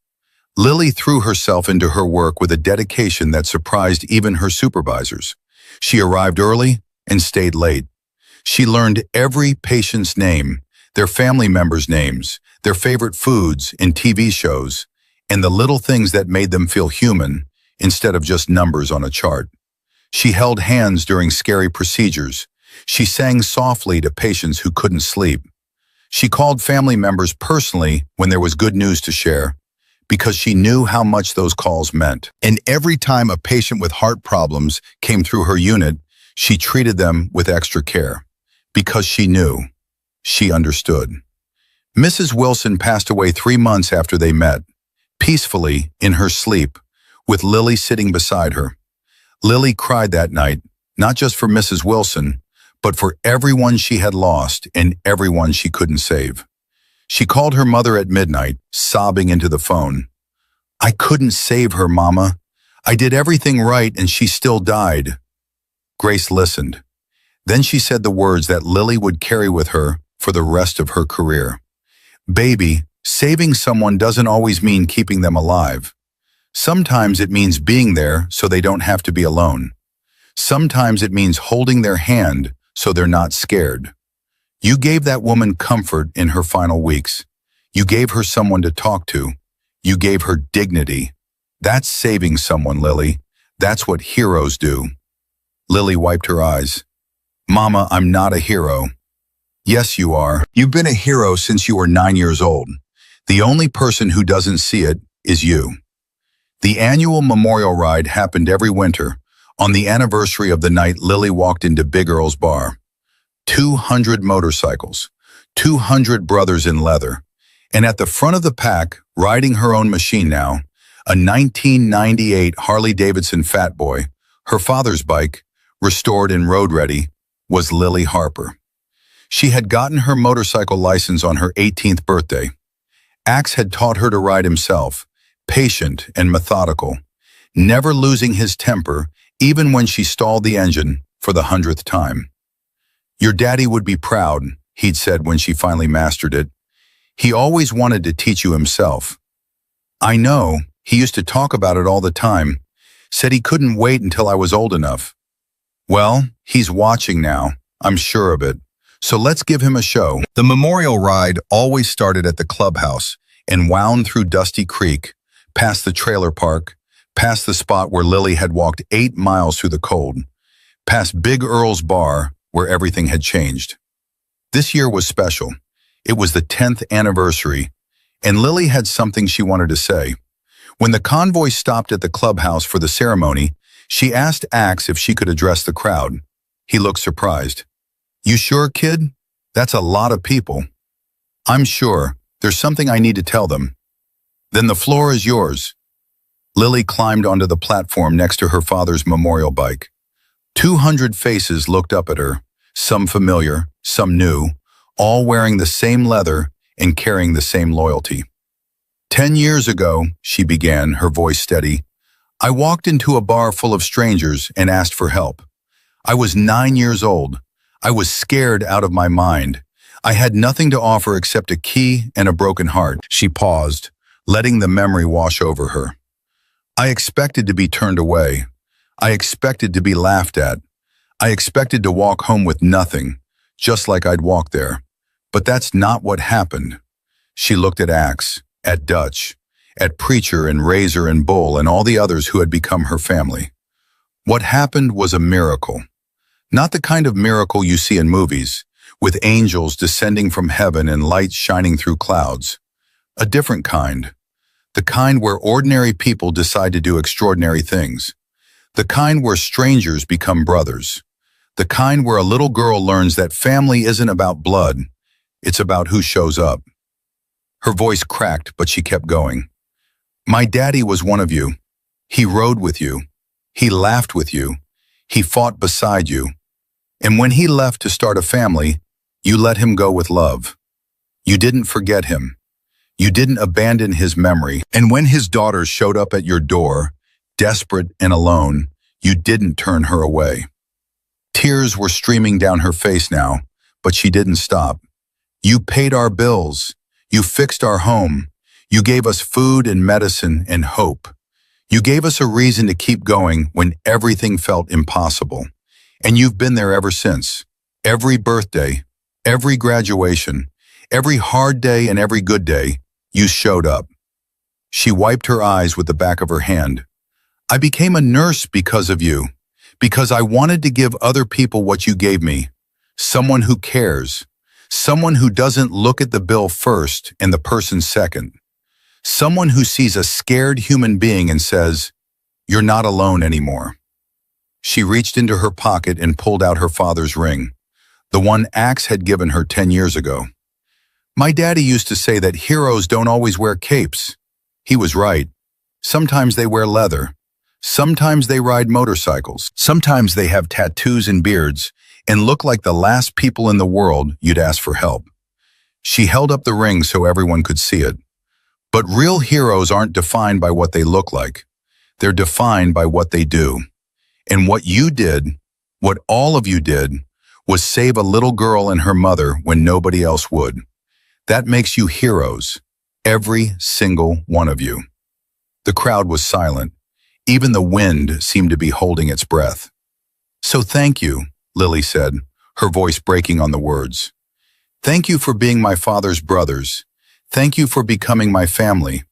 Lily threw herself into her work with a dedication that surprised even her supervisors. She arrived early and stayed late. She learned every patient's name, their family members' names, their favorite foods and TV shows, and the little things that made them feel human instead of just numbers on a chart. She held hands during scary procedures. She sang softly to patients who couldn't sleep. She called family members personally when there was good news to share, because she knew how much those calls meant. And every time a patient with heart problems came through her unit, she treated them with extra care, because she knew, she understood. Mrs. Wilson passed away 3 months after they met, peacefully in her sleep, with Lily sitting beside her. Lily cried that night, not just for Mrs. Wilson, but for everyone she had lost and everyone she couldn't save. She called her mother at midnight, sobbing into the phone. I couldn't save her, Mama. I did everything right and she still died. Grace listened. Then she said the words that Lily would carry with her for the rest of her career. Baby, saving someone doesn't always mean keeping them alive. Sometimes it means being there so they don't have to be alone. Sometimes it means holding their hand so they're not scared. You gave that woman comfort in her final weeks. You gave her someone to talk to. You gave her dignity. That's saving someone, Lily. That's what heroes do. Lily wiped her eyes. Mama, I'm not a hero. Yes, you are. You've been a hero since you were 9 years old. The only person who doesn't see it is you. The annual memorial ride happened every winter, on the anniversary of the night Lily walked into Big Earl's bar. 200 motorcycles, 200 brothers in leather, and at the front of the pack, riding her own machine now, a 1998 Harley-Davidson Fat Boy, her father's bike, restored and road-ready, was Lily Harper. She had gotten her motorcycle license on her 18th birthday. Axe had taught her to ride himself, patient and methodical, never losing his temper even when she stalled the engine for the 100th time. Your daddy would be proud, he'd said when she finally mastered it. He always wanted to teach you himself. I know, he used to talk about it all the time, said he couldn't wait until I was old enough. Well, he's watching now, I'm sure of it. So let's give him a show. The memorial ride always started at the clubhouse and wound through Dusty Creek, past the trailer park, past the spot where Lily had walked 8 miles through the cold, past Big Earl's bar where everything had changed. This year was special. It was the 10th anniversary, and Lily had something she wanted to say. When the convoy stopped at the clubhouse for the ceremony, she asked Axe if she could address the crowd. He looked surprised. You sure, kid? That's a lot of people. I'm sure. There's something I need to tell them. Then the floor is yours. Lily climbed onto the platform next to her father's memorial bike. 200 faces looked up at her, some familiar, some new, all wearing the same leather and carrying the same loyalty. 10 years ago, she began, her voice steady, I walked into a bar full of strangers and asked for help. I was 9 years old. I was scared out of my mind. I had nothing to offer except a key and a broken heart. She paused, letting the memory wash over her. I expected to be turned away. I expected to be laughed at. I expected to walk home with nothing, just like I'd walked there. But that's not what happened. She looked at Axe, at Dutch, at Preacher and Razor and Bull and all the others who had become her family. What happened was a miracle. Not the kind of miracle you see in movies, with angels descending from heaven and light shining through clouds. A different kind. The kind where ordinary people decide to do extraordinary things. The kind where strangers become brothers. The kind where a little girl learns that family isn't about blood, it's about who shows up. Her voice cracked, but she kept going. My daddy was one of you. He rode with you. He laughed with you. He fought beside you. And when he left to start a family, you let him go with love. You didn't forget him. You didn't abandon his memory. And when his daughters showed up at your door, desperate and alone, you didn't turn her away. Tears were streaming down her face now, but she didn't stop. You paid our bills. You fixed our home. You gave us food and medicine and hope. You gave us a reason to keep going when everything felt impossible. And you've been there ever since. Every birthday, every graduation, every hard day and every good day, you showed up. She wiped her eyes with the back of her hand. I became a nurse because of you, because I wanted to give other people what you gave me, someone who cares, someone who doesn't look at the bill first and the person second, someone who sees a scared human being and says, you're not alone anymore. She reached into her pocket and pulled out her father's ring, the one Axe had given her 10 years ago. My daddy used to say that heroes don't always wear capes. He was right. Sometimes they wear leather. Sometimes they ride motorcycles. Sometimes they have tattoos and beards and look like the last people in the world you'd ask for help. She held up the ring so everyone could see it. But real heroes aren't defined by what they look like. They're defined by what they do. And what you did, what all of you did, was save a little girl and her mother when nobody else would. That makes you heroes, every single one of you. The crowd was silent. Even the wind seemed to be holding its breath. So thank you, Lily said, her voice breaking on the words. Thank you for being my father's brothers. Thank you for becoming my family.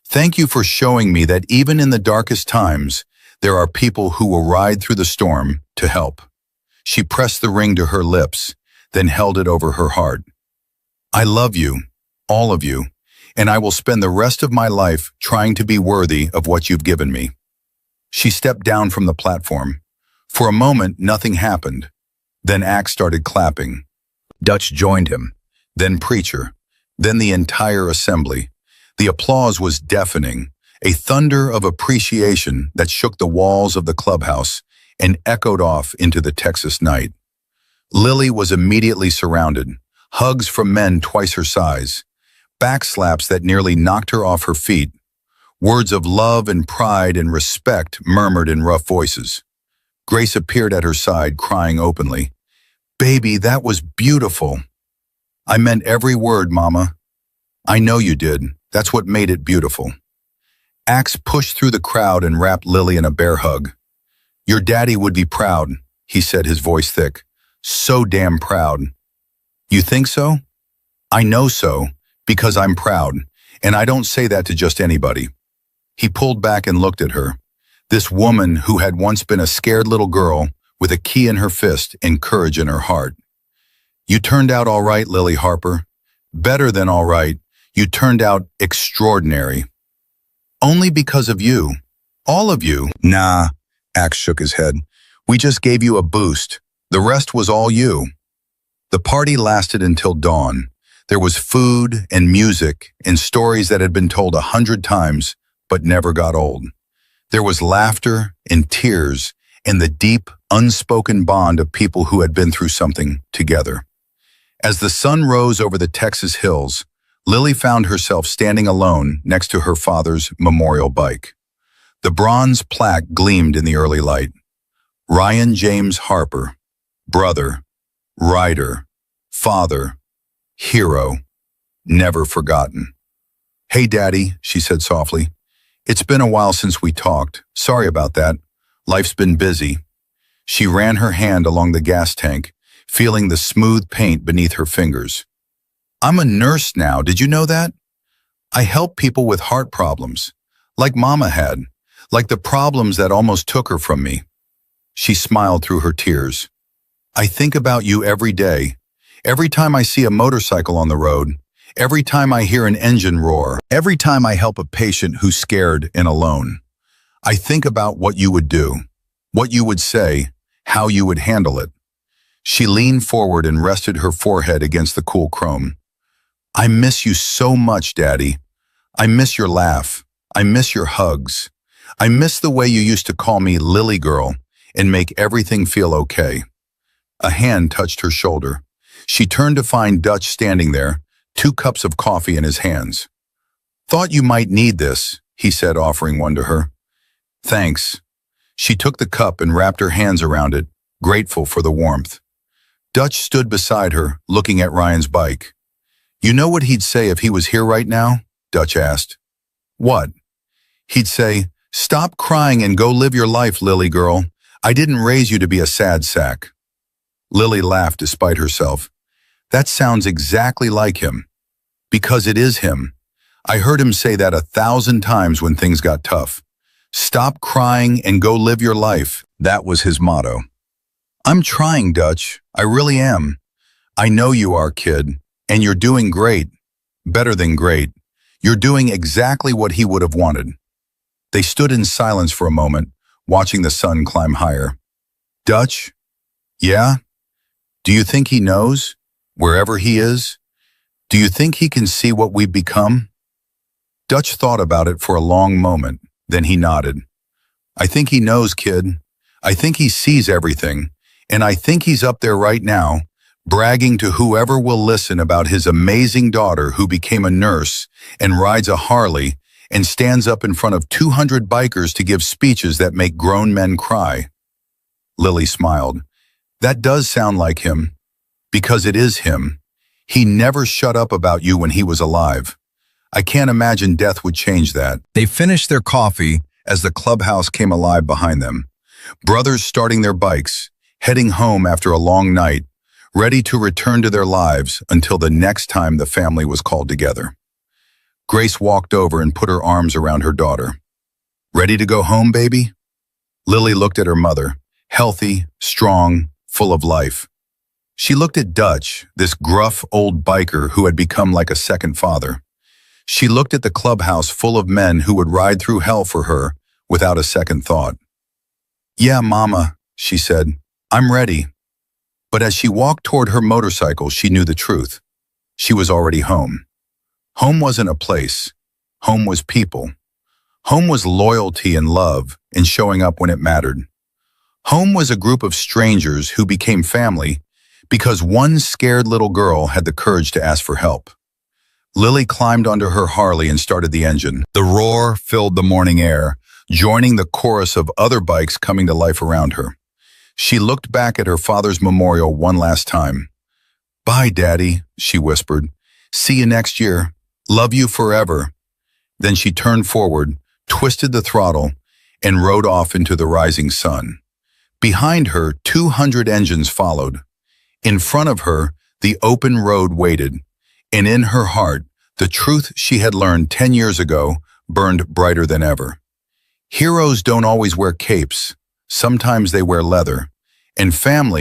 Thank you for showing me that even in the darkest times, there are people who will ride through the storm to help. She pressed the ring to her lips, then held it over her heart. I love you, all of you, and I will spend the rest of my life trying to be worthy of what you've given me. She stepped down from the platform. For a moment, nothing happened. Then Axe started clapping. Dutch joined him, then Preacher, then the entire assembly. The applause was deafening, a thunder of appreciation that shook the walls of the clubhouse and echoed off into the Texas night. Lily was immediately surrounded, hugs from men twice her size, backslaps that nearly knocked her off her feet, words of love and pride and respect murmured in rough voices. Grace appeared at her side, crying openly. Baby, that was beautiful. I meant every word, Mama. I know you did. That's what made it beautiful. Axe pushed through the crowd and wrapped Lily in a bear hug. Your daddy would be proud, he said, his voice thick. So damn proud. You think so? I know so, because I'm proud, and I don't say that to just anybody. He pulled back and looked at her, this woman who had once been a scared little girl with a key in her fist and courage in her heart. You turned out all right, Lily Harper. Better than all right. You turned out extraordinary. Only because of you. All of you. Nah, Axe shook his head. We just gave you a boost. The rest was all you. The party lasted until dawn. There was food and music and stories that had been told 100 times but never got old. There was laughter and tears and the deep, unspoken bond of people who had been through something together. As the sun rose over the Texas hills, Lily found herself standing alone next to her father's memorial bike. The bronze plaque gleamed in the early light. Ryan James Harper, brother, rider, father, hero, never forgotten. Hey, Daddy, she said softly. It's been a while since we talked. Sorry about that. Life's been busy. She ran her hand along the gas tank, feeling the smooth paint beneath her fingers. I'm a nurse now, did you know that? I help people with heart problems, like Mama had, like the problems that almost took her from me. She smiled through her tears. I think about you every day. Every time I see a motorcycle on the road, every time I hear an engine roar, every time I help a patient who's scared and alone. I think about what you would do, what you would say, how you would handle it. She leaned forward and rested her forehead against the cool chrome. I miss you so much, Daddy. I miss your laugh. I miss your hugs. I miss the way you used to call me Lily Girl and make everything feel okay. A hand touched her shoulder. She turned to find Dutch standing there, 2 cups of coffee in his hands. Thought you might need this, he said, offering one to her. Thanks. She took the cup and wrapped her hands around it, grateful for the warmth. Dutch stood beside her, looking at Ryan's bike. You know what he'd say if he was here right now? Dutch asked. What? He'd say, stop crying and go live your life, Lily Girl. I didn't raise you to be a sad sack. Lily laughed despite herself. That sounds exactly like him. Because it is him. I heard him say that 1,000 times when things got tough. Stop crying and go live your life. That was his motto. I'm trying, Dutch. I really am. I know you are, kid. And you're doing great. Better than great. You're doing exactly what he would have wanted. They stood in silence for a moment, watching the sun climb higher. Dutch? Yeah? Do you think he knows? Wherever he is? Do you think he can see what we've become? Dutch thought about it for a long moment, then he nodded. I think he knows, kid. I think he sees everything, and I think he's up there right now, bragging to whoever will listen about his amazing daughter who became a nurse and rides a Harley and stands up in front of 200 bikers to give speeches that make grown men cry. Lily smiled. That does sound like him, because it is him. He never shut up about you when he was alive. I can't imagine death would change that. They finished their coffee as the clubhouse came alive behind them. Brothers starting their bikes, heading home after a long night, ready to return to their lives until the next time the family was called together. Grace walked over and put her arms around her daughter. Ready to go home, baby? Lily looked at her mother, healthy, strong, full of life. She looked at Dutch, this gruff old biker who had become like a second father. She looked at the clubhouse full of men who would ride through hell for her without a second thought. Yeah, Mama, she said, I'm ready. But as she walked toward her motorcycle, she knew the truth. She was already home. Home wasn't a place. Home was people. Home was loyalty and love and showing up when it mattered. Home was a group of strangers who became family because one scared little girl had the courage to ask for help. Lily climbed onto her Harley and started the engine. The roar filled the morning air, joining the chorus of other bikes coming to life around her. She looked back at her father's memorial one last time. Bye, Daddy, she whispered. See you next year. Love you forever. Then she turned forward, twisted the throttle, and rode off into the rising sun. Behind her, 200 engines followed. In front of her, the open road waited, and in her heart, the truth she had learned 10 years ago burned brighter than ever. Heroes don't always wear capes. Sometimes they wear leather, and family